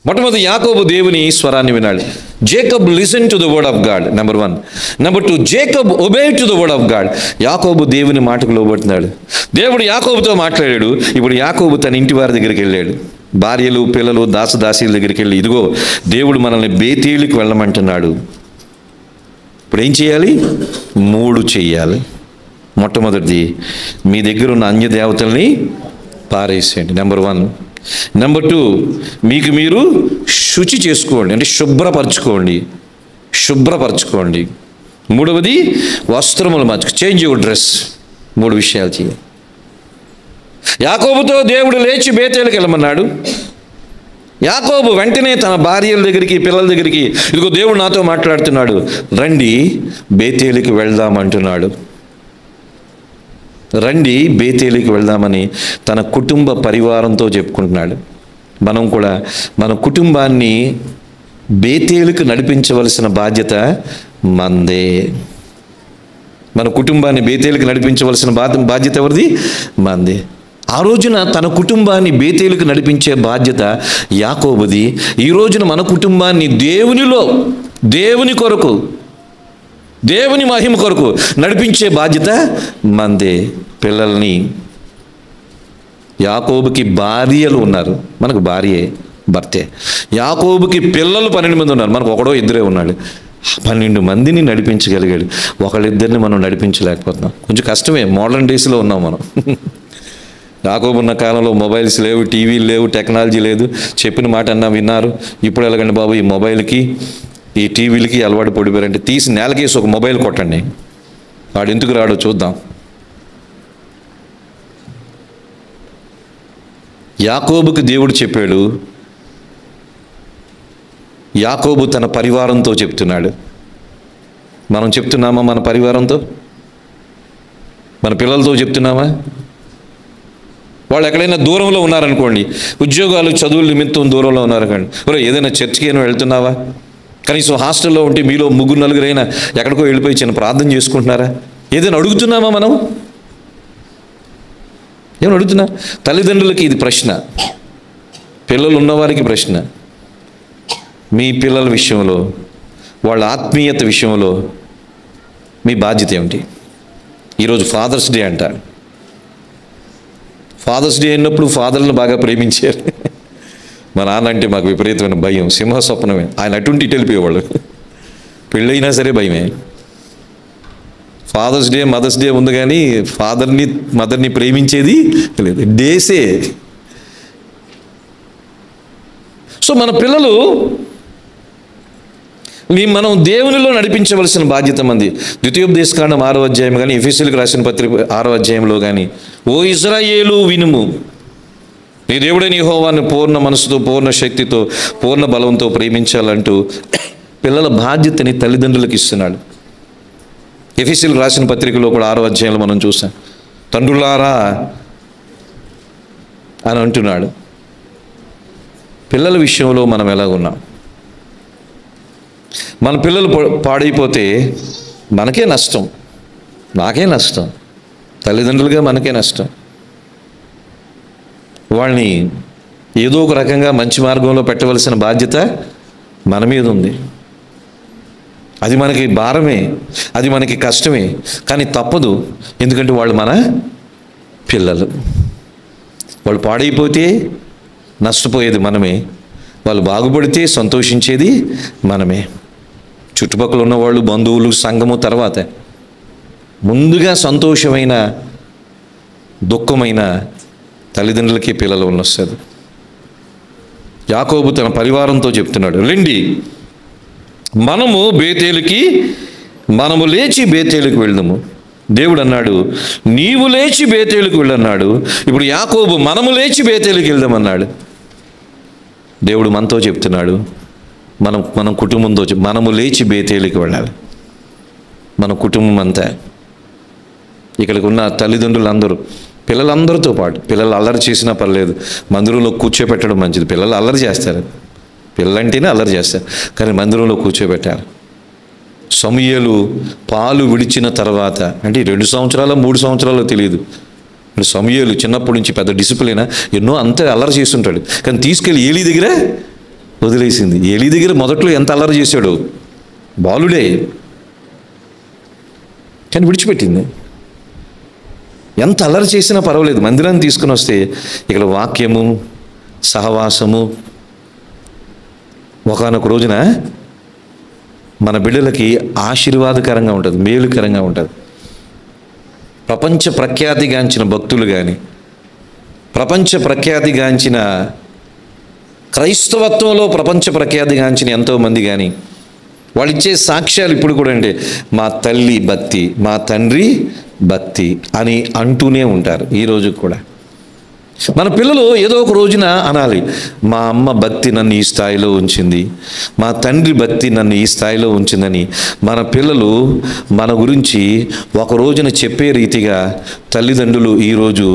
మొట్టమొదటి యాకోబు దేవుని స్వరాన్ని వినాలి. Jacob listen to the word of God, number 1. Number 2, Jacob obey to the word of God. యాకోబు దేవుని మాటకు లోబడుతున్నాడు. దేవుడు యాకోబుతో మాట్లాడాడు. ఇప్పుడు యాకోబు తన ఇంటి వారి దగ్గరికి వెళ్ళాడు. భార్యలు, పిల్లలు, దాసీల దగ్గరికి వెళ్ళి, ఇదిగో దేవుడు మనల్ని బేతేలుకి వెళ్ళమంటున్నాడు. ఇప్పుడు ఏం చేయాలి? 3 చేయాలి. మొట్టమొదటిది, మీ దగ్గర ఉన్న అన్య దేవతల్ని పారేసేయండి, నెంబర్ 1. నెంబర్ 2, మీకు మీరు శుచి చేసుకోండి, అంటే శుభ్రపరచుకోండి. మూడవది వస్త్రములు మార్చు, చేంజ్ యువర్ డ్రెస్. 3 విషయాలు చేయాలి. యాకోబుతో దేవుడు లేచి బేతేలుకి వెళ్ళమన్నాడు. యాకోబు వెంటనే తన భార్యల దగ్గరికి, పిల్లల దగ్గరికి, ఇదిగో దేవుడు నాతో మాట్లాడుతున్నాడు, రండి బేతేలుకి వెళ్దామంటున్నాడు. రండి బేతేలుకి వెళ్దామని తన కుటుంబ పరివారంతో చెప్పుకుంటున్నాడు. మనం కూడా మన కుటుంబాన్ని బేతేలుకు నడిపించవలసిన బాధ్యత మందే. మన కుటుంబాన్ని బేతేలుకు నడిపించవలసిన బాధ్యత ఎవరిది? మందే. ఆ రోజున తన కుటుంబాన్ని బేతేలుకు నడిపించే బాధ్యత యాకోబుది. ఈ రోజున మన కుటుంబాన్ని దేవునిలో, దేవుని కొరకు, దేవుని మహిమ కొరకు నడిపించే బాధ్యత మందే. పిల్లల్ని, యాకోబుకి భార్యలు ఉన్నారు, మనకు భార్యే, భర్తే. యాకోబుకి పిల్లలు 12 మంది ఉన్నారు, మనకు ఒకడో ఇద్దరే ఉన్నాడు. 12 మందిని నడిపించగలిగాడు. ఒకళ్ళిద్దరిని మనం నడిపించలేకపోతున్నాం. కొంచెం కష్టమే, మోడర్న్ డేస్లో ఉన్నాం మనం. యాకోబు ఉన్న కాలంలో మొబైల్స్ లేవు, టీవీలు లేవు, టెక్నాలజీ లేదు. చెప్పిన మాట అన్నా విన్నారు. ఇప్పుడు ఎలాగండి బాబు, ఈ మొబైల్కి ఈ టీవీలకి అలవాటు పడిపోయారంటే తీసి నేలకేసి ఒక మొబైల్ కొట్టండి, వాడు ఎందుకు రాడో చూద్దాం. యాకోబుకి దేవుడు చెప్పాడు, యాకోబు తన పరివారంతో చెప్తున్నాడు. మనం చెప్తున్నామా? మన పరివారంతో, మన పిల్లలతో చెప్తున్నామా? వాళ్ళు ఎక్కడైనా దూరంలో ఉన్నారనుకోండి, ఉద్యోగాలు, చదువుల నిమిత్తం దూరంలో ఉన్నారనుకోండి, ఏదైనా చర్చికి అయినా వెళ్తున్నావా? కనీసం హాస్టల్లో ఉంటే మీలో 3-4 అయినా ఎక్కడికో వెళ్ళిపోయి చిన్న ప్రార్థన చేసుకుంటున్నారా? ఏదైనా అడుగుతున్నామా మనం? ఏమైనా అడుగుతున్నా? తల్లిదండ్రులకి ఇది ప్రశ్న, పిల్లలు ఉన్నవారికి ప్రశ్న. మీ పిల్లల విషయంలో, వాళ్ళ ఆత్మీయత విషయంలో మీ బాధ్యత ఏమిటి? ఈరోజు ఫాదర్స్ డే అంటారు. ఫాదర్స్ డే అయినప్పుడు ఫాదర్లను బాగా ప్రేమించారు. మా నాన్న అంటే మాకు విపరీతమైన భయం, సింహ స్వప్నమే. ఆయన అటుంటి ఇటు వెళ్ళిపోయేవాళ్ళు, పెళ్ళైనా సరే భయమే. ఫాదర్స్ డే, మదర్స్ డే ఉంది, కానీ ఫాదర్ని, మదర్ని ప్రేమించేది లేదు. డేసే. సో మన పిల్లలు మనం దేవునిలో నడిపించవలసిన బాధ్యత మంది. ద్వితీయోపదేశకాండం 6వ అధ్యాయం కానీ, ఎఫెసీయులకు రాసిన పత్రిక 6వ అధ్యాయంలో కానీ, ఓ ఇశ్రాయేలు వినుము, నీ దేవుడైన యెహోవాను పూర్ణ మనసుతో, పూర్ణ శక్తితో, పూర్ణ బలంతో ప్రేమించాలంటూ పిల్లల బాధ్యతని తల్లిదండ్రులకు ఇస్తున్నాడు. ఎఫెసీయులకు రాసిన పత్రికలో కూడా 6వ అధ్యాయంలో మనం చూసాం, తండ్రులారా అని అంటున్నాడు. పిల్లల విషయంలో మనం ఎలా ఉన్నాం? మన పిల్లలు పాడైపోతే మనకే నష్టం, నాకే నష్టం, తల్లిదండ్రులుగా మనకే నష్టం. వాళ్ళని ఏదో ఒక రకంగా మంచి మార్గంలో పెట్టవలసిన బాధ్యత మన మీద ఉంది. అది మనకి భారమే, అది మనకి కష్టమే, కానీ తప్పదు. ఎందుకంటే వాళ్ళు మన పిల్లలు. వాళ్ళు పాడైపోతే నష్టపోయేది మనమే, వాళ్ళు బాగుపడితే సంతోషించేది మనమే. చుట్టుపక్కల ఉన్నవాళ్ళు, బంధువులు, సంఘము తర్వాత ముందుగా సంతోషమైన, దుఃఖమైన తల్లిదండ్రులకి పిల్లలు వస్తుంది. యాకోబు తన పరివారంతో చెప్తున్నాడు, రండి మనము లేచి బేతేలుకి వెళ్దాము. దేవుడు అన్నాడు, నీవు లేచి బేతేలుకి వెళ్ళన్నాడు. ఇప్పుడు యాకోబు మనము లేచి బేతేలుకి వెళ్దామన్నాడు. దేవుడు మనతో చెప్తున్నాడు, మన కుటుంబంతో మనము లేచి బేతేలుకి వెళ్ళాలి. మన కుటుంబం అంతా, ఇక్కడికి ఉన్న తల్లిదండ్రులందరూ, పిల్లలందరితో పాటు, పిల్లలు అల్లరి చేసినా పర్లేదు, మందిరంలో కూర్చోబెట్టడం మంచిది. పిల్లలు అల్లరి చేస్తారు, పిల్లలంటేనే అల్లరి చేస్తారు, కానీ మందిరంలో కూర్చోబెట్టాలి. సమూయేలు పాలు విడిచిన తర్వాత, అంటే 2 సంవత్సరాలు 3 సంవత్సరాలు తెలియదు, సమూయేలు చిన్నప్పటి నుంచి పెద్ద డిసిప్లిన్, ఎన్నో అంతే అల్లరి చేస్తుంటాడు, కానీ తీసుకెళ్ళి ఏలీ దగ్గర వదిలేసింది. ఏలీ దగ్గర మొదట్లో ఎంత అల్లరి చేశాడు, బాలుడే, కానీ విడిచిపెట్టింది. ఎంత అల్లరి చేసినా పర్వాలేదు, మందిరాన్ని తీసుకుని వస్తే ఇక్కడ వాక్యము, సహవాసము ఒకానొక రోజున మన బిడ్డలకి ఆశీర్వాదకరంగా ఉంటుంది, మేలుకరంగా ఉంటుంది. ప్రపంచ ప్రఖ్యాతిగాంచిన భక్తులు కానీ, ప్రపంచ ప్రఖ్యాతిగాంచిన క్రైస్తవత్వంలో ప్రపంచ ప్రఖ్యాతిగాంచిన ఎంతోమంది కానీ వాళ్ళు ఇచ్చే సాక్ష్యాలు ఇప్పుడు కూడా అంటే మా తల్లి భక్తి, మా తండ్రి భక్తి అని అంటూనే ఉంటారు ఈ రోజు కూడా. మన పిల్లలు ఏదో ఒక రోజున అనాలి, మా అమ్మ భక్తి నన్ను ఈ స్థాయిలో ఉంచింది, మా తండ్రి భక్తి నన్ను ఈ స్థాయిలో ఉంచిందని మన పిల్లలు మన గురించి ఒక రోజున చెప్పే రీతిగా తల్లిదండ్రులు ఈరోజు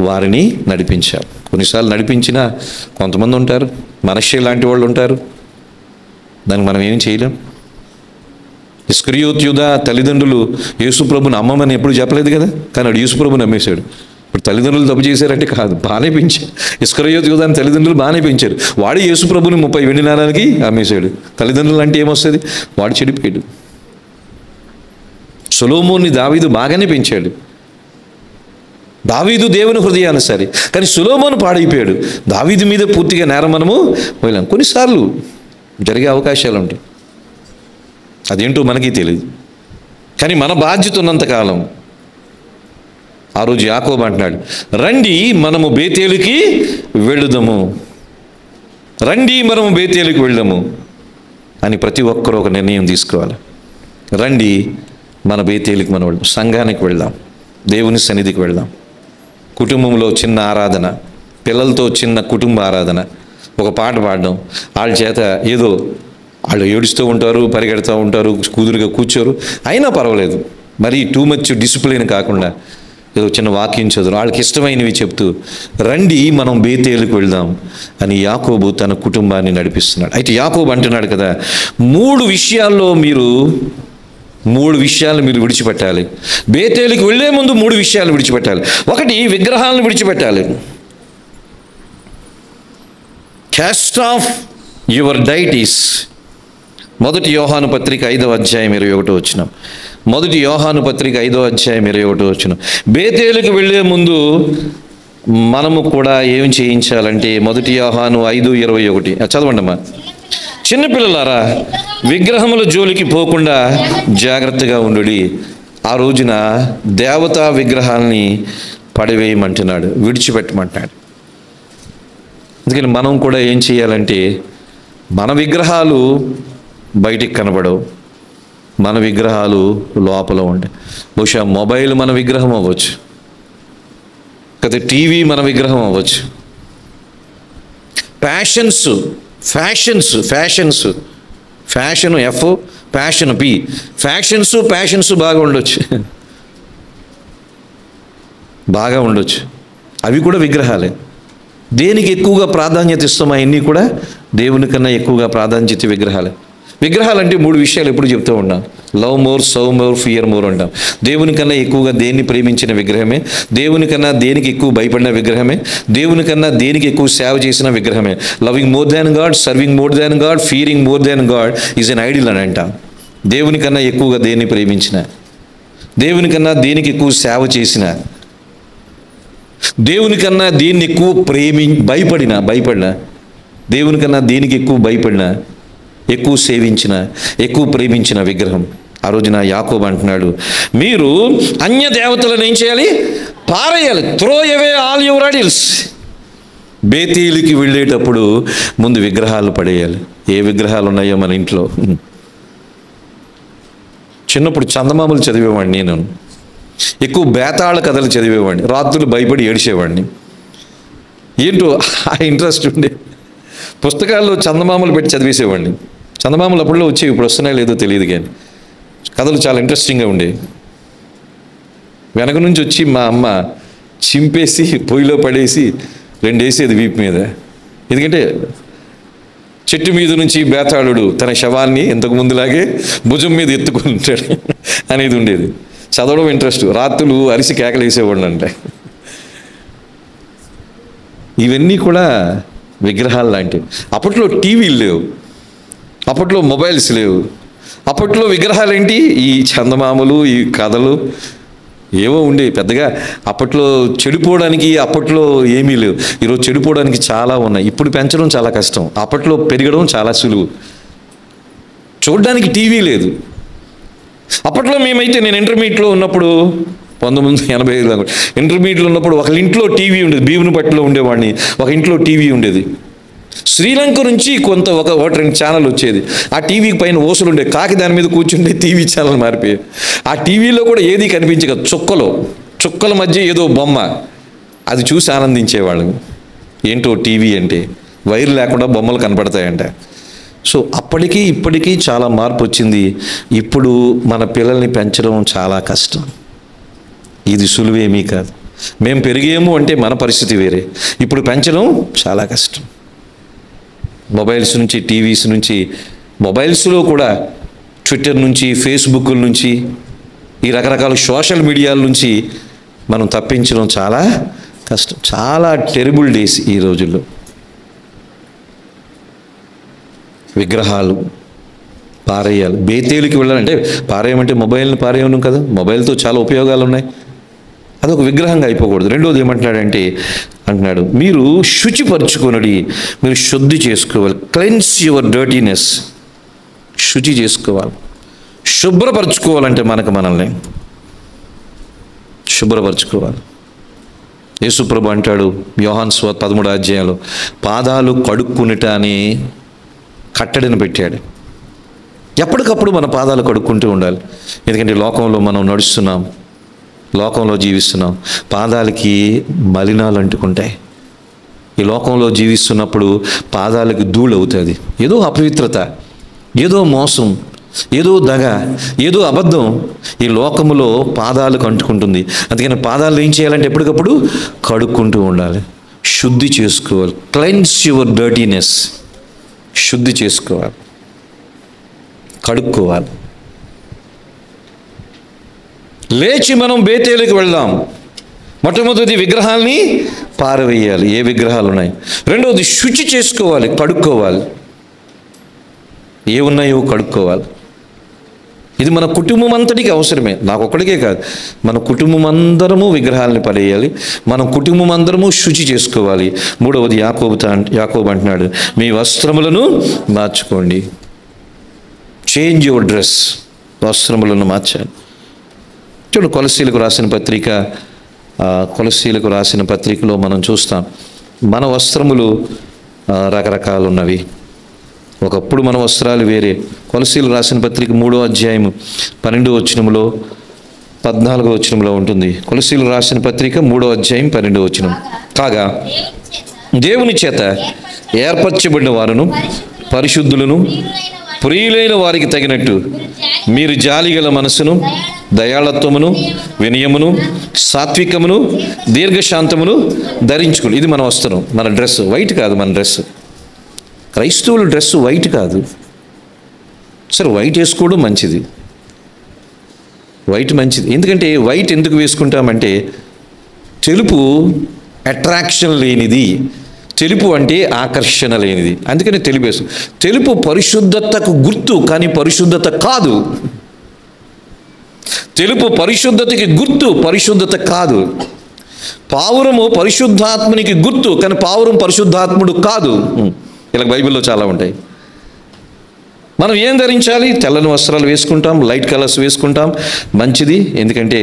వారిని నడిపించారు. కొన్నిసార్లు నడిపించినా కొంతమంది ఉంటారు, మనషే లాంటి వాళ్ళు ఉంటారు, దానికి మనం ఏం చేయలేం. ఇస్కరియోతు యూదా తల్లిదండ్రులు యేసుప్రభుని అమ్మమని ఎప్పుడు చెప్పలేదు కదా, కానీ వాడు యేసుప్రభుని నమ్మేశాడు. ఇప్పుడు తల్లిదండ్రులు తప్పు చేశారంటే కాదు, బాగానే పెంచారు. ఇస్కరియోతు యూదాని తల్లిదండ్రులు బాగానే పెంచారు. వాడు యేసుప్రభుని 30 వెండి నాణాలకి అమ్మేశాడు. తల్లిదండ్రులు అంటే ఏమొస్తుంది, వాడు చెడిపోయాడు. సొలొమోన్ని దావీదు బాగానే పెంచాడు. దావీదు దేవుని హృదయానుసారి, కానీ సొలొమోను పాడైపోయాడు. దావీదు మీద పూర్తిగా నేరం మనము పోయలేం. కొన్నిసార్లు జరిగే అవకాశాలు ఉంటాయి, అదేంటో మనకి తెలియదు. కానీ మన బాధ్యత ఉన్నంతకాలం, ఆ రోజు యాకోబు అంటున్నాడు, రండి మనము బేతేలుకి వెళుదాము, రండి మనము బేతేలుకి వెళ్దాము అని ప్రతి ఒక్కరూ ఒక నిర్ణయం తీసుకోవాలి. రండి మన బేతేలుకి మనం వెళ్దాం, సంఘానికి వెళ్దాం, దేవుని సన్నిధికి వెళ్దాం. కుటుంబంలో చిన్న ఆరాధన, పిల్లలతో చిన్న కుటుంబ ఆరాధన, ఒక పాట పాడడం, వాళ్ళ చేత ఏదో వాళ్ళు ఏడుస్తూ ఉంటారు, పరిగెడుతూ ఉంటారు, కుదురుగా కూర్చోరు, అయినా పర్వాలేదు, మరి టూ మచ్ డిసిప్లిన్ కాకుండా ఏదో చిన్న వాక్యం చదువు, వాళ్ళకి ఇష్టమైనవి చెప్తూ రండి మనం బేతేలుకు వెళ్దాం అని యాకోబు తన కుటుంబాన్ని నడిపిస్తున్నాడు. అయితే యాకోబు అంటున్నాడు కదా, 3 విషయాలు మీరు విడిచిపెట్టాలి. బేతేలుకు వెళ్ళే ముందు 3 విషయాలు విడిచిపెట్టాలి. ఒకటి, విగ్రహాలను విడిచిపెట్టాలి. Caste of your deities. 1 యోహాను పత్రిక 5వ అధ్యాయం 21వ వచనం. 1 యోహాను పత్రిక 5వ అధ్యాయం 21వ వచనం. బేతేలుకు వెళ్ళే ముందు మనము కూడా ఏం చేయించాలంటే 1 యోహాను 5:21 చదవండి అమ్మా. చిన్నపిల్లలారా, విగ్రహముల జోలికి పోకుండా జాగ్రత్తగా ఉండుడి. ఆ రోజున దేవతా విగ్రహాలని పడివేయమంటున్నాడు, విడిచిపెట్టమంటున్నాడు. అందుకని మనం కూడా ఏం చేయాలంటే, మన విగ్రహాలు బయటికి కనబడవు, మన విగ్రహాలు లోపల ఉంటాయి. బహుశా మొబైల్ మన విగ్రహం అవ్వచ్చు, కదా టీవీ మన విగ్రహం అవ్వచ్చు. Fashion F, passion P, fashions బాగా ఉండొచ్చు. అవి కూడా విగ్రహాలే. దేనికి ఎక్కువగా ప్రాధాన్యత ఇస్తాం, అవన్నీ కూడా దేవుని కన్నా ఎక్కువగా ప్రాధాన్యత విగ్రహాలే. విగ్రహాలు అంటే 3 విషయాలు ఎప్పుడు చెప్తూ ఉన్నాం. Love more, serve more, fear more అంటాం. దేవుని కన్నా ఎక్కువగా దేన్ని ప్రేమించిన విగ్రహమే, దేవుని కన్నా దేనికి ఎక్కువ భయపడిన విగ్రహమే, దేవుని కన్నా దేనికి ఎక్కువ సేవ చేసిన విగ్రహమే. Loving more than God, serving more than God, fearing more than God is an idol అని అంటాం. దేవుని కన్నా ఎక్కువగా దేన్ని ప్రేమించిన, దేవుని కన్నా దేనికి ఎక్కువ సేవ చేసిన, దేవుని కన్నా దేన్ని ఎక్కువ భయపడిన, దేవుని కన్నా దేనికి ఎక్కువ భయపడిన, ఎక్కువ సేవించిన, ఎక్కువ ప్రేమించిన విగ్రహం. ఆ రోజున యాకోబు అంటున్నాడు, మీరు అన్య దేవతలను ఏం చేయాలి, పారేయాలి. Throw away all your idols. బేతేలుకి వెళ్ళేటప్పుడు ముందు విగ్రహాలు పడేయాలి. ఏ విగ్రహాలు ఉన్నాయో మన ఇంట్లో. చిన్నప్పుడు చందమామలు చదివేవాడిని నేను, ఎక్కువ బేతాళ కథలు చదివేవాడిని, రాత్రులు భయపడి ఏడిచేవాడిని. ఏంటో ఆ ఇంట్రెస్ట్ ఉండే, పుస్తకాల్లో చందమామలు పెట్టి చదివేసేవాడిని. చందమామలు అప్పుడులో వచ్చేవి, ఇప్పుడు వస్తున్నాయో లేదో తెలియదు, కానీ కథలు చాలా ఇంట్రెస్టింగ్గా ఉండేవి. వెనక నుంచి వచ్చి మా అమ్మ చింపేసి పొయ్యిలో పడేసి 2 వేసేది వీపు మీద. ఎందుకంటే చెట్టు మీద నుంచి బేతాళుడు తన శవాన్ని ఇంతకు ముందులాగే భుజం మీద ఎత్తుకుంటాడు అనేది ఉండేది. చదవడం ఇంట్రెస్ట్, రాత్రులు అరిసి కేకలేసేవాడిని. అంటే ఇవన్నీ కూడా విగ్రహాలు లాంటివి. అప్పట్లో టీవీలు లేవు, అప్పట్లో మొబైల్స్ లేవు, అప్పట్లో విగ్రహాలు ఏంటి, ఈ చందమామలు, ఈ కథలు ఏవో ఉండేవి. పెద్దగా అప్పట్లో చెడిపోవడానికి అప్పట్లో ఏమీ లేవు. ఈరోజు చెడిపోవడానికి చాలా ఉన్నాయి. ఇప్పుడు పెంచడం చాలా కష్టం, అప్పట్లో పెరగడం చాలా సులువు. చూడడానికి టీవీ లేదు. అప్పట్లో మేమైతే, నేను ఇంటర్మీడియట్లో ఉన్నప్పుడు 1985 ఇంటర్మీడియట్లో ఉన్నప్పుడు ఒక ఇంట్లో టీవీ ఉండేది. భీమునిపట్టిలో ఉండేవాడిని, ఒక ఇంట్లో టీవీ ఉండేది. శ్రీలంక నుంచి ఒకటి రెండు ఛానల్ వచ్చేది. ఆ టీవీ పైన ఓసులు ఉండే, కాకి దాని మీద కూర్చుంటే టీవీ ఛానల్ మారిపోయాయి. ఆ టీవీలో కూడా ఏది కనిపించక చుక్కల మధ్య ఏదో బొమ్మ, అది చూసి ఆనందించేవాళ్ళు. ఏంటో టీవీ అంటే వైర్ లేకుండా బొమ్మలు కనపడతాయంట. సో అప్పటికీ ఇప్పటికీ చాలా మార్పు వచ్చింది. ఇప్పుడు మన పిల్లల్ని పెంచడం చాలా కష్టం. ఇది సులువేమీ కాదు. మేము పెరిగేము అంటే మన పరిస్థితి వేరే. ఇప్పుడు పెంచడం చాలా కష్టం. మొబైల్స్ నుంచి, టీవీస్ నుంచి, మొబైల్స్లో కూడా ట్విట్టర్ నుంచి, ఫేస్బుక్ నుంచి, ఈ రకరకాల సోషల్ మీడియాల నుంచి మనం తప్పించడం చాలా కష్టం. చాలా టెరిబుల్ డేస్ ఈ రోజుల్లో. విగ్రహాలు పారేయాలి, బేతేలికి వెళ్ళాలంటే పారేయమంటే మొబైల్ని పారేయడం కదా. మొబైల్తో చాలా ఉపయోగాలు ఉన్నాయి. అదొక విగ్రహంగా అయిపోకూడదు. రెండోది అంటున్నాడు మీరు శుచిపరచుకొనుడి, మీరు శుద్ధి చేసుకోవాలి. Cleanse your dirtiness. శుచి చేసుకోవాలి, శుభ్రపరచుకోవాలంటే మనల్ని శుభ్రపరచుకోవాలి. యేసుప్రభు అంటాడు యోహాను సువార్త 13వ అధ్యాయంలో, పాదాలు కడుక్కునుట అని కట్టడిని పెట్టాడు. ఎప్పటికప్పుడు మన పాదాలు కడుక్కుంటూ ఉండాలి. ఎందుకంటే లోకంలో మనం నడుస్తున్నాం, లోకంలో జీవిస్తున్నాం. పాదాలకి మలినాలు అంటుకుంటాయి. ఈ లోకంలో జీవిస్తున్నప్పుడు పాదాలకి ధూళి అవుతుంది. ఏదో అపవిత్రత, ఏదో మోసం, ఏదో దగ, ఏదో అబద్ధం ఈ లోకములో పాదాలకు అంటుకుంటుంది. అందుకని పాదాలు ఏం చేయాలంటే ఎప్పటికప్పుడు కడుక్కుంటూ ఉండాలి, శుద్ధి చేసుకోవాలి. Cleanse your dirtiness. శుద్ధి చేసుకోవాలి, కడుక్కోవాలి. లేచి మనం బేతేలుకి వెళ్దాం. మొట్టమొదటి విగ్రహాల్ని పారవేయాలి, ఏ విగ్రహాలు ఉన్నాయి. రెండవది శుచి చేసుకోవాలి, కడుక్కోవాలి. ఏ ఉన్నాయో కడుక్కోవాలి. ఇది మన కుటుంబం అంతటికి అవసరమే, నాకు ఒక్కడికే కాదు. మన కుటుంబం అందరము విగ్రహాలని పడేయాలి, మన కుటుంబం అందరము శుచి చేసుకోవాలి. మూడవది యాకోబు అంటున్నాడు, మీ వస్త్రములను మార్చుకోండి. Change your dress. వస్త్రములను మార్చాలి. చూడు, కొలసీలకు రాసిన పత్రికలో మనం చూస్తాం, మన వస్త్రములు రకరకాలు ఉన్నవి. ఒకప్పుడు మన వస్త్రాలు వేరే. కొలసీలు రాసిన పత్రిక 3వ అధ్యాయం 12వ వచనంలో 14వ వచనంలో ఉంటుంది. కొలసీలు రాసిన పత్రిక 3వ అధ్యాయం 12వ వచనం, కాగా దేవుని చేత ఏర్పరచబడిన వారును పరిశుద్ధులను ప్రియులైన వారికి తగినట్టు మీరు జాలిగల మనసును, దయాళత్వమును, వినయమును, సాత్వికమును, దీర్ఘశాంతమును ధరించుకుని. ఇది మన వస్త్రం, మన డ్రెస్. వైట్ కాదు మన డ్రెస్. క్రైస్తవుల డ్రెస్ వైట్ కాదు. సరే, వైట్ వేసుకోవడం మంచిది, వైట్ మంచిది. ఎందుకంటే వైట్ ఎందుకు వేసుకుంటామంటే తెలుపు అట్రాక్షన్ లేనిది, తెలుపు అంటే ఆకర్షణ లేనిది. అందుకని తెలుపు వేసు. తెలుపు పరిశుద్ధతకు గుర్తు, కానీ పరిశుద్ధత కాదు. తెలుపు పరిశుద్ధతకి గుర్తు, పరిశుద్ధత కాదు. పావురము పరిశుద్ధాత్మునికి గుర్తు, కానీ పావురం పరిశుద్ధాత్ముడు కాదు. ఇలా బైబిల్లో చాలా ఉంటాయి. మనం ఏం ధరించాలి? తెల్లని వస్త్రాలు వేసుకుంటాం, లైట్ కలర్స్ వేసుకుంటాం, మంచిది. ఎందుకంటే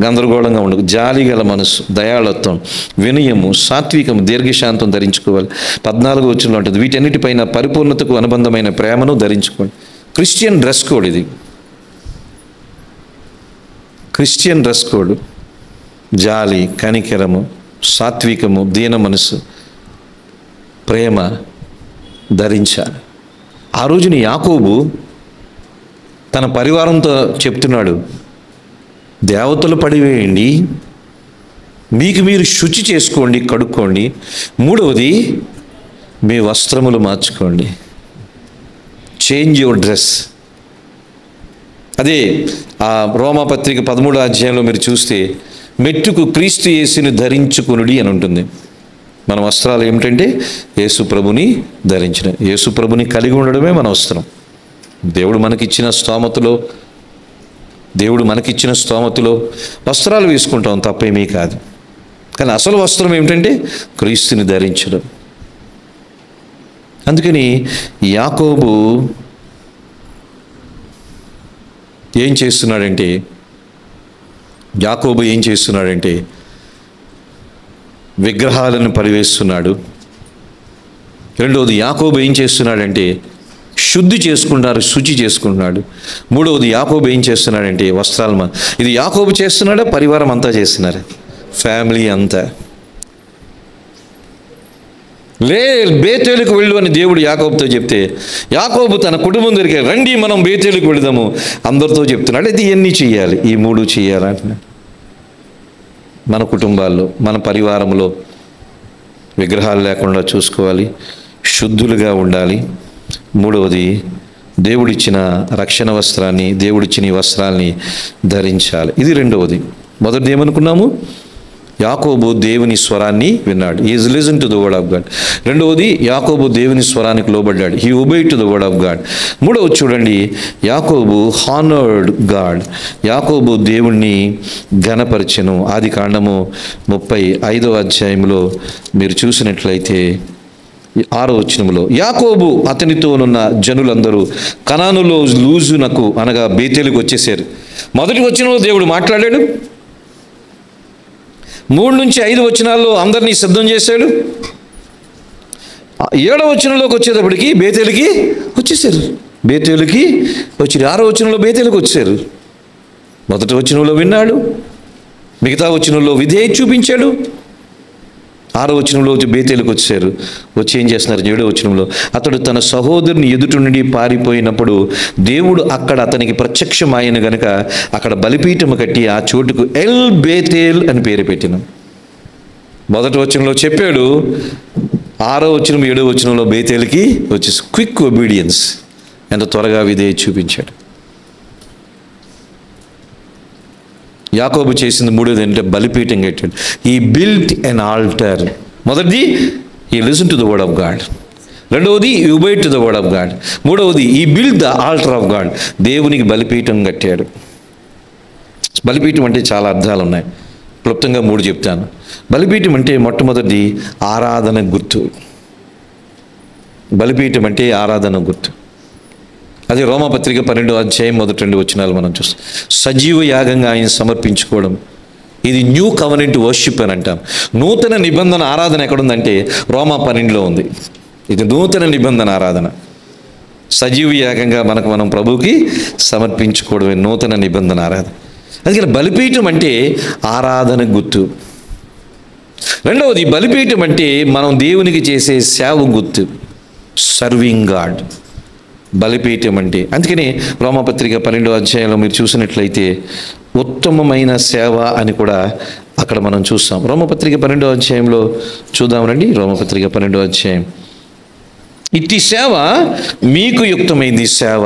గందరగోళంగా ఉండదు. జాలిగల మనసు, దయాళత్వం, వినయము, సాత్వికము, దీర్ఘశాంతం ధరించుకోవాలి. 14వ వచనంలో ఉంటుంది, వీటన్నిటిపైన పరిపూర్ణతకు అనుబంధమైన ప్రేమను ధరించుకోండి. క్రిస్టియన్ డ్రెస్ కోడ్ ఇది. క్రిస్టియన్ డ్రెస్ కోడ్ జాలి, కనికరము, సాత్వికము, దీన మనసు, ప్రేమ ధరించాలి. ఆ రోజున యాకోబు తన పరివారంతో చెప్తున్నాడు, దేవతలు పడివేయండి, మీకు మీరు శుచి చేసుకోండి, కడుక్కోండి. మూడవది మీ వస్త్రములు మార్చుకోండి. Change your dress. అదే ఆ రోమాపత్రిక 13వ అధ్యాయంలో మీరు చూస్తే, మెట్టుకు క్రీస్తు యేసుని ధరించుకొనుడి అని ఉంటుంది. మన వస్త్రాలు ఏమిటంటే యేసు ప్రభుని ధరించిన, యేసు ప్రభుని కలిగి ఉండడమే మన వస్త్రం. దేవుడు మనకిచ్చిన స్తోమతలో వస్త్రాలు వేసుకుంటాం, తప్పేమీ కాదు. కానీ అసలు వస్త్రం ఏమిటంటే క్రీస్తుని ధరించడం. అందుకని యాకోబు ఏం చేస్తున్నాడంటే విగ్రహాలను పరివేస్తున్నాడు, రెండవది యాకోబు ఏం చేస్తున్నాడంటే శుద్ధి చేసుకుంటున్నారు, శుచి చేసుకుంటున్నాడు. మూడవది యాకోబు ఏం చేస్తున్నాడంటే వస్త్రాలు ఇది యాకోబు చేస్తున్నాడా, పరివారం అంతా చేస్తున్నారు, ఫ్యామిలీ అంతా. బేతేలుకు వెళ్ళు అని దేవుడు యాకోబుతో చెప్తే యాకోబు తన కుటుంబం దగ్గరికి రండి మనం బేతేలుకు వెళదాము అందరితో చెప్తున్నాడు. ఇది ఎన్ని చేయాలి? ఈ మూడు చేయాలంటున్నాడు. మన కుటుంబాల్లో, మన పరివారంలో విగ్రహాలు లేకుండా చూసుకోవాలి, శుద్ధులుగా ఉండాలి. మూడవది దేవుడిచ్చిన రక్షణ వస్త్రాన్ని, దేవుడిచ్చిన ఈ వస్త్రాల్ని ధరించాలి. ఇది రెండవది. మొదటిది ఏమనుకున్నాము? యాకోబు దేవుని స్వరాన్ని విన్నాడు. Is listen to the word of God. రెండవది యాకోబు దేవుని స్వరానికి లోబడ్డాడు. He obeyed to the word of God. మూడవది చూడండి, యాకోబు హానర్డ్ గాడ్. యాకోబు దేవుణ్ణి ఘనపరిచెను. ఆది కాండము 35వ అధ్యాయంలో మీరు చూసినట్లయితే 6వ వచనంలో యాకోబు అతనితోనున్న జనులందరూ కనానులో లూజునకు అనగా బేతేలుకు వచ్చేసారు. మొదటి వచనంలో దేవుడు మాట్లాడాడు. 3 నుంచి 5 వచనాల్లో అందరినీ సిద్ధం చేశాడు. 7వ వచనంలోకి వచ్చేటప్పటికి బేతేలుకి వచ్చేసారు. బేతేలుకి వచ్చి 6వ వచనంలో బేతేలుకి వచ్చారు. మొదటి వచనంలో విన్నాడు, మిగతా వచనంలో విధేయత చూపించాడు. 6వ వచనంలో వచ్చి బేతేలుకు వచ్చారు. వచ్చి ఏం చేస్తున్నారు? 7వ వచనంలో అతడు తన సహోదరుని ఎదుటి నుండి పారిపోయినప్పుడు దేవుడు అక్కడ అతనికి ప్రత్యక్షమాయను గనుక అక్కడ బలిపీఠము కట్టి ఆ చోటుకు ఎల్ బేతేల్ అని పేరు పెట్టినాం. మొదటి వచనంలో చెప్పాడు, 6వ వచనం 7వ వచనంలో బేతేలుకి వచ్చేసి క్విక్ ఒబీడియన్స్, ఎంత త్వరగా విధేయత చూపించాడు. యాకోబు చేసింది మూడోది ఏంటంటే బలిపీఠం కట్టాడు. ఈ బిల్ట్ ఎన్ ఆల్టర్. మొదటిది ఈ listen to the word of God. రెండవది ఈ obeyed to the word of God. మూడవది ఈ build the altar of God. దేవునికి బలిపీఠం కట్టాడు. బలిపీఠం అంటే చాలా అర్థాలు ఉన్నాయి, క్లుప్తంగా 3 చెప్తాను. బలిపీఠం అంటే మొట్టమొదటిది ఆరాధన గుర్తు. బలిపీఠం అంటే ఆరాధన గుర్తు. అదే రోమాపత్రిక 12వ అధ్యాయం 1-2 వచనాలు మనం చూస్తాం. సజీవ యాగంగా ఆయన సమర్పించుకోవడం, ఇది న్యూ కవెనెంట్ వర్షిప్ అని అంటాం. నూతన నిబంధన ఆరాధన ఎక్కడుందంటే రోమా 12లో ఉంది. ఇది నూతన నిబంధన ఆరాధన. సజీవ యాగంగా మనం ప్రభువుకి సమర్పించుకోవడమే నూతన నిబంధన ఆరాధన. అందుకని బలిపీఠం అంటే ఆరాధన గుర్తు. రెండవది బలిపీఠం అంటే మనం దేవునికి చేసే సేవ గుర్తు, సర్వింగ్ గాడ్. బలిపీఠం అంటే అందుకని రోమాపత్రిక 12వ అధ్యాయంలో మీరు చూసినట్లయితే ఉత్తమమైన సేవ అని కూడా అక్కడ మనం చూస్తాం. రోమపత్రిక 12వ అధ్యాయంలో చూద్దామనండి. రోమపత్రిక 12వ అధ్యాయం. ఇట్టి సేవ మీకు యుక్తమైంది. సేవ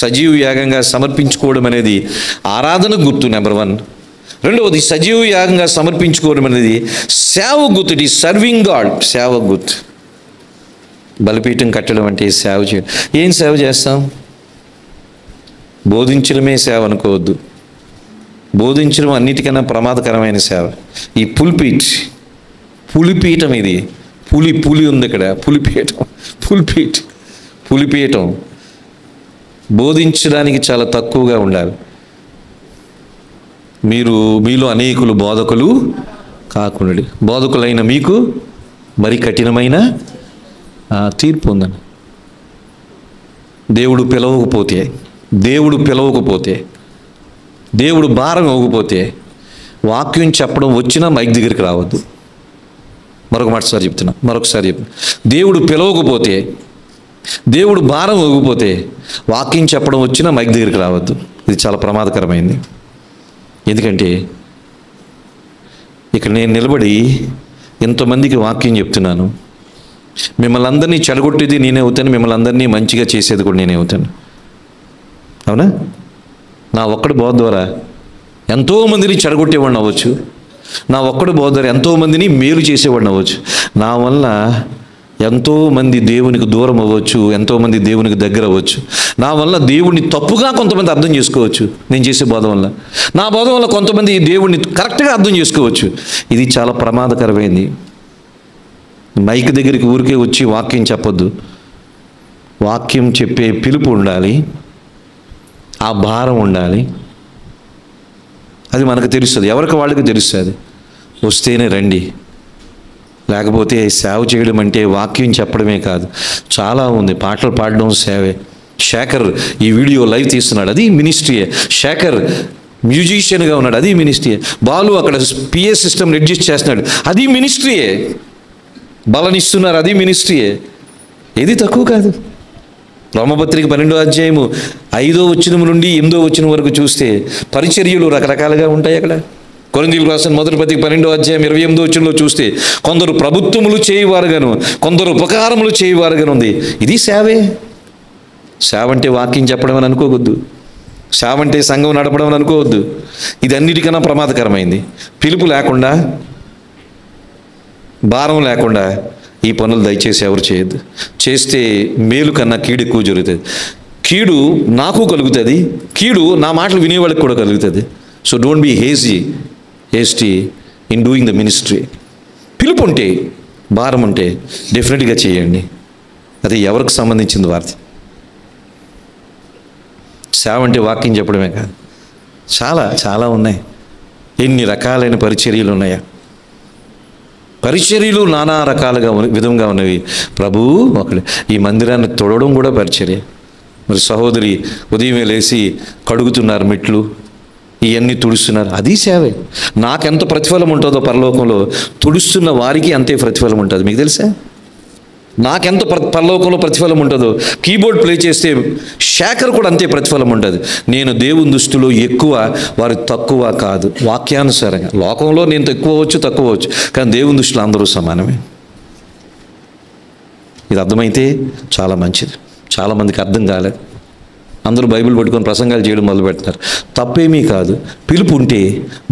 సజీవ యాగంగా సమర్పించుకోవడం అనేది ఆరాధన గుర్తు నెంబర్ 1. రెండవది సజీవ యాగంగా సమర్పించుకోవడం అనేది సేవ గుర్తు. ఇట్ ఈ సర్వింగ్ గాడ్, సేవ గుర్తు. బలిపీఠం కట్టడం అంటే సేవ చేయడం. ఏం సేవ చేస్తాం? బోధించడమే సేవ అనుకోవద్దు. బోధించడం అన్నిటికన్నా ప్రమాదకరమైన సేవ. ఈ పులిపీఠం ఇది పులి ఉంది ఇక్కడ. పులిపీఠం బోధించడానికి చాలా తక్కువగా ఉండాలి. మీలో అనేకులు బోధకులు కాకుండా బోధకులైన మీకు మరి కఠినమైన తీర్పు ఉందని. దేవుడు పిలవకపోతే, దేవుడు భారం ఇవ్వకపోతే వాక్యం చెప్పడం వచ్చినా మైక్ దగ్గరికి రావద్దు. మరొకసారి చెప్తున్నా. దేవుడు పిలవకపోతే, దేవుడు భారం ఇవ్వకపోతే వాక్యం చెప్పడం వచ్చినా మైక్ దగ్గరికి రావద్దు. ఇది చాలా ప్రమాదకరమైంది. ఎందుకంటే ఇక్కడ నేను నిలబడి ఎంతోమందికి వాక్యం చెప్తున్నాను. మిమ్మల్ని అందరినీ చెడగొట్టేది నేనే అవుతాను, మిమ్మల్ని అందరినీ మంచిగా చేసేది కూడా నేనే అవుతాను. అవునా? నా ఒక్కడి బోధ ద్వారా ఎంతోమందిని చెడగొట్టేవాడిని అవ్వచ్చు. నా ఒక్కడి బోధ ద్వారా ఎంతోమందిని మేలు చేసేవాడిని అవ్వచ్చు. నా వల్ల ఎంతోమంది దేవునికి దూరం అవ్వచ్చు, ఎంతోమంది దేవునికి దగ్గర అవ్వచ్చు. నా వల్ల దేవుడిని తప్పుగా కొంతమంది అర్థం చేసుకోవచ్చు. నేను చేసే బోధ వల్ల, నా బోధ వల్ల కొంతమంది దేవుడిని కరెక్ట్గా అర్థం చేసుకోవచ్చు. ఇది చాలా ప్రమాదకరమైంది. మైక్ దగ్గరికి ఊరికే వచ్చి వాక్యం చెప్పొద్దు. వాక్యం చెప్పే పిలుపు ఉండాలి, ఆ భారం ఉండాలి. అది మనకు తెలుస్తుంది, ఎవరికి వాళ్ళకి తెలుస్తుంది. వస్తేనే రండి, లేకపోతే సేవ చేయడం అంటే వాక్యం చెప్పడమే కాదు, చాలా ఉంది. పాటలు పాడడం సేవే. శేఖర్ ఈ వీడియో లైవ్ తీస్తున్నాడు, అది మినిస్ట్రీయే. శేఖర్ మ్యూజిషియన్గా ఉన్నాడు, అది మినిస్ట్రీయే. బాలు అక్కడ పిఏ సిస్టమ్ అడ్జస్ట్ చేస్తున్నాడు, అది మినిస్ట్రీయే. బలనిస్తున్నారు, అది మినిస్ట్రీయే. ఏది తక్కువ కాదు. రోమపత్రిక 12వ అధ్యాయము 5వ వచనం నుండి 8వ వచనం వరకు చూస్తే పరిచర్యలు రకరకాలుగా ఉంటాయి. అక్కడ కొరింథీయులకు రాసిన మొదటి పత్రిక 12వ అధ్యాయం 28వ వచనంలో చూస్తే కొందరు ప్రభుత్వములు చేయువారుగాను, కొందరు ఉపకారములు చేయువారుగాను ఉంది. ఇది సేవే. సేవ అంటే వాక్యం చెప్పడం అని అనుకోవద్దు, సేవ అంటే సంఘం నడపడం అని అనుకోవద్దు. ఇది అన్నిటికన్నా ప్రమాదకరమైంది. పిలుపు లేకుండా, భారం లేకుండా ఈ పనులు దయచేసి ఎవరు చేయొద్దు. చేస్తే మేలు కన్నా కీడు ఎక్కువ జరుగుతుంది. కీడు నాకు కలుగుతుంది, కీడు నా మాటలు వినేవాళ్ళకి కూడా కలుగుతుంది. So don't be hasty in doing the ministry. పిలుపు ఉంటే, భారం ఉంటే డెఫినెట్గా చేయండి. అది ఎవరికి సంబంధించింది వారిది. సేవ అంటే వాక్యం చెప్పడమే కాదు, చాలా చాలా ఉన్నాయి. ఎన్ని రకాలైన పరిచర్యలు ఉన్నాయా. పరిచర్యలు నానా రకాలుగా విధంగా ఉన్నవి. ప్రభువు ఒకటి. ఈ మందిరాన్ని తొడవడం కూడా పరిచర్య. మరి సహోదరి ఉదయమే లేచి కడుగుతున్నారు మెట్లు, ఇవన్నీ తుడుస్తున్నారు, అది సేవే. నాకెంత ప్రతిఫలం ఉంటుందో పరలోకంలో తుడుస్తున్న వారికి అంతే ప్రతిఫలం ఉంటుంది. మీకు తెలుసా? నాకెంత పరలోకంలో ప్రతిఫలం ఉంటుందో కీబోర్డ్ ప్లే చేస్తే శేఖర్ కూడా అంతే ప్రతిఫలం ఉంటుంది. నేను దేవుని దృష్టిలో ఎక్కువ, వారు తక్కువ కాదు. వాక్యానుసారంగా లోకంలో నేను ఎక్కువ అవచ్చు, తక్కువ అవచ్చు, కానీ దేవుని దృష్టిలో అందరూ సమానమే. ఇది అర్థమైతే చాలా మంచిది. చాలామందికి అర్థం కాలేదు. అందరూ బైబిల్ పట్టుకొని ప్రసంగాలు చేయడం మొదలుపెడతారు. తప్పేమీ కాదు. పిలుపు ఉంటే,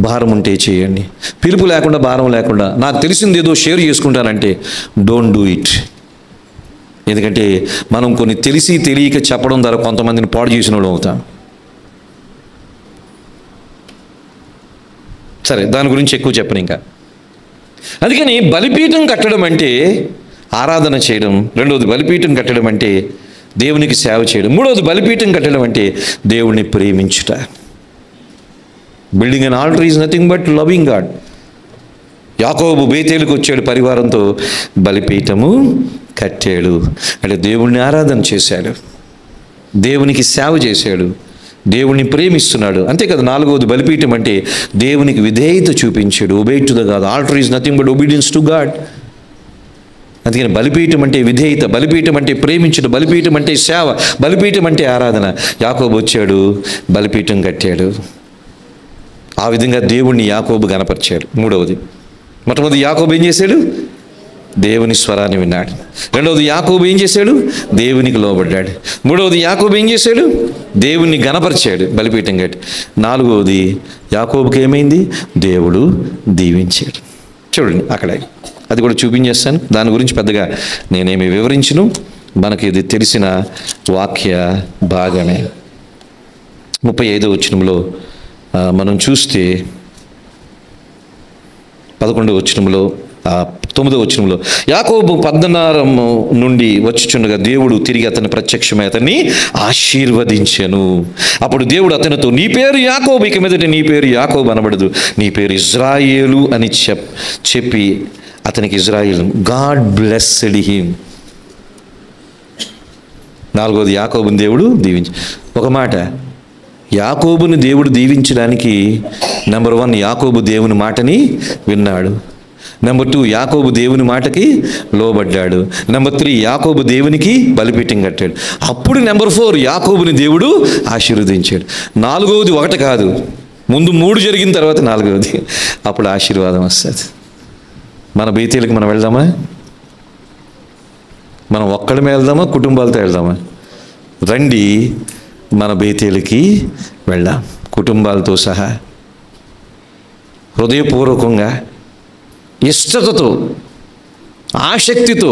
భారం ఉంటే చేయండి. పిలుపు లేకుండా, భారం లేకుండా నాకు తెలిసింది ఏదో షేర్ చేసుకుంటానంటే డోంట్ డూ ఇట్. ఎందుకంటే మనం కొన్ని తెలిసి తెలియక చెప్పడం ద్వారా కొంతమందిని పాడు చేసిన వాళ్ళు అవుతాం. సరే, దాని గురించి ఎక్కువ చెప్పను ఇంకా. అందుకని బలిపీఠం కట్టడం అంటే ఆరాధన చేయడం, రెండవది బలిపీఠం కట్టడం అంటే దేవునికి సేవ చేయడం, మూడవది బలిపీఠం కట్టడం అంటే దేవుణ్ణి ప్రేమించుట. Building an altar is nothing but loving God. యాకోబు బేతేలుకు వచ్చాడు పరివారంతో, బలిపీఠము కట్టాడు. అంటే దేవుణ్ణి ఆరాధన చేశాడు, దేవునికి సేవ చేశాడు, దేవుణ్ణి ప్రేమిస్తున్నాడు. అంతే కదా. నాలుగవది బలిపీఠం అంటే దేవునికి విధేయత చూపించాడు. Obey to the God. Altar is nothing but obedience to God. అందుకని బలిపీఠం అంటే విధేయత, బలిపీఠం అంటే ప్రేమించడం, బలిపీఠం అంటే సేవ, బలిపీఠం అంటే ఆరాధన. యాకోబు వచ్చాడు, బలిపీఠం కట్టాడు. ఆ విధంగా దేవుణ్ణి యాకోబు గణపరిచాడు. మూడవది, మొట్టమొదటి యాకోబు ఏం చేశాడు? దేవుని స్వరాన్ని విన్నాడు. రెండవది యాకోబు ఏం చేశాడు? దేవునికి లోబడ్డాడు. మూడవది యాకోబు ఏం చేశాడు? దేవుణ్ణి గణపరిచాడు, బలిపీఠం కట్టి. నాలుగవది యాకోబుకి ఏమైంది? దేవుడు దీవించాడు. చూడండి అక్కడ, అది కూడా చూపించేస్తాను. దాని గురించి పెద్దగా నేనేమి వివరించను, మనకి ఇది తెలిసిన వాక్య భాగమే. 35వ వచనంలో మనం చూస్తే 11వ వచనంలో 9వ వచనంలో యాకోబు పద్దనారము నుండి వచ్చుచుండగా దేవుడు తిరిగి అతని ప్రత్యక్షమై అతన్ని ఆశీర్వదించెను. అప్పుడు దేవుడు అతనితో, నీ పేరు యాకోబు, ఇక మీదట నీ పేరు యాకోబు అనబడదు, నీ పేరు ఇజ్రాయేలు అని చెప్పి అతనికి ఇజ్రాయేలు. God blessed him. నాలుగోది యాకోబుని దేవుడు దీవించి. ఒక మాట, యాకోబుని దేవుడు దీవించడానికి నెంబర్ 1 యాకోబు దేవుని మాటని విన్నాడు. నెంబర్ 2 యాకోబు దేవుని మాటకి లోబడ్డాడు. నెంబర్ 3 యాకోబు దేవునికి బలిపీఠం కట్టాడు. అప్పుడు నెంబర్ 4 యాకోబుని దేవుడు ఆశీర్వదించాడు. నాలుగవది ఒకటి కాదు, ముందు 3 జరిగిన తర్వాత నాలుగవది, అప్పుడు ఆశీర్వాదం వస్తుంది. మన బేతేలకు మనం వెళ్దామా? మనం ఒక్కడమే వెళ్దామా, కుటుంబాలతో వెళ్దామా? రండి, మన బేతేలకి వెళ్దాం, కుటుంబాలతో సహా, హృదయపూర్వకంగా, ఇష్టతతో, ఆసక్తితో,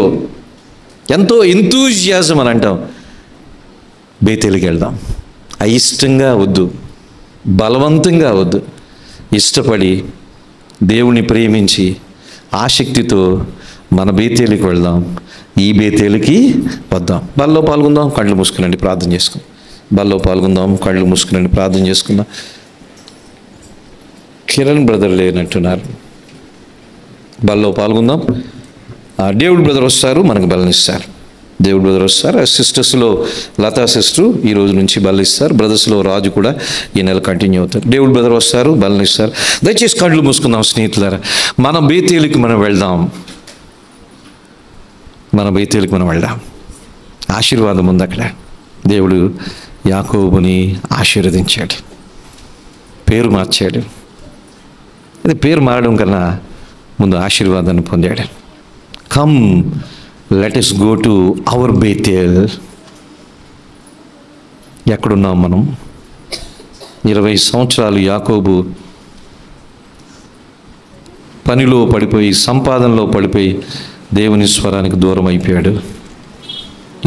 ఎంతో ఎంతూజియాజం అని అంటాం. బేతేలికి వెళ్దాం. అయిష్టంగా వద్దు, బలవంతంగా వద్దు, ఇష్టపడి దేవుణ్ణి ప్రేమించి ఆసక్తితో మన బేతేలికి వెళ్దాం. ఈ బేతేలికి వద్దాం. బల్లో పాల్గొందాం, కళ్ళు మూసుకునండి, ప్రార్థన చేసుకుందాం. బల్లో పాల్గొందాం, కళ్ళు మూసుకునండి, ప్రార్థన చేసుకుందాం. కిరణ్ బ్రదర్ లేనట్టున్నారు. బల్లో పాల్గొందాం, డేవిడ్ బ్రదర్ వస్తారు, మనకు బలనిస్తారు. డేవిడ్ బ్రదర్ వస్తారు. సిస్టర్స్లో లతా సిస్టర్ ఈ రోజు నుంచి బలనిస్తారు. బ్రదర్స్లో రాజు కూడా ఈ నెల కంటిన్యూ అవుతారు. డేవిడ్ బ్రదర్ వస్తారు, బలనిస్తారు. దయచేసి కళ్ళు మూసుకుందాం స్నేహితులారా. మన బేతేలుకి మనం వెళ్దాం. మన బేతేలుకి మనం వెళ్దాం. ఆశీర్వాదం ఉంది అక్కడ. దేవుడు యాకోబుని ఆశీర్వదించాడు, పేరు మార్చాడు. అది పేరు మారడం కన్నా ముందు ఆశీర్వాదాన్ని పొందాడు. Come let us go to our Bethel. ఎక్కడున్నాం మనం? 20 సంవత్సరాలు యాకోబు పనిలో పడిపోయి, సంపాదనలో పడిపోయి దేవుని స్వరానికి దూరం అయిపోయాడు.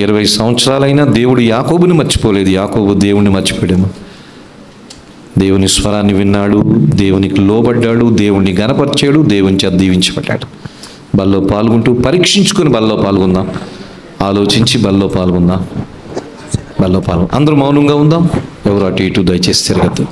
20 సంవత్సరాలైనా దేవుడు యాకోబుని మర్చిపోలేదు. యాకోబు దేవుణ్ణి మర్చిపోయాడు. దేవుని స్వరాన్ని విన్నాడు, దేవునికి లోబడ్డాడు, దేవుణ్ణి గణపరిచాడు, దేవుని చేత దీవించబడ్డాడు. బల్లో పాల్గొంటూ పరీక్షించుకొని బల్లో పాల్గొందాం. ఆలోచించి బల్లో పాల్గొందాం. అందరూ మౌనంగా ఉందాం. ఎవరు అటు ఇటు దయచేసి తిరగద్దు.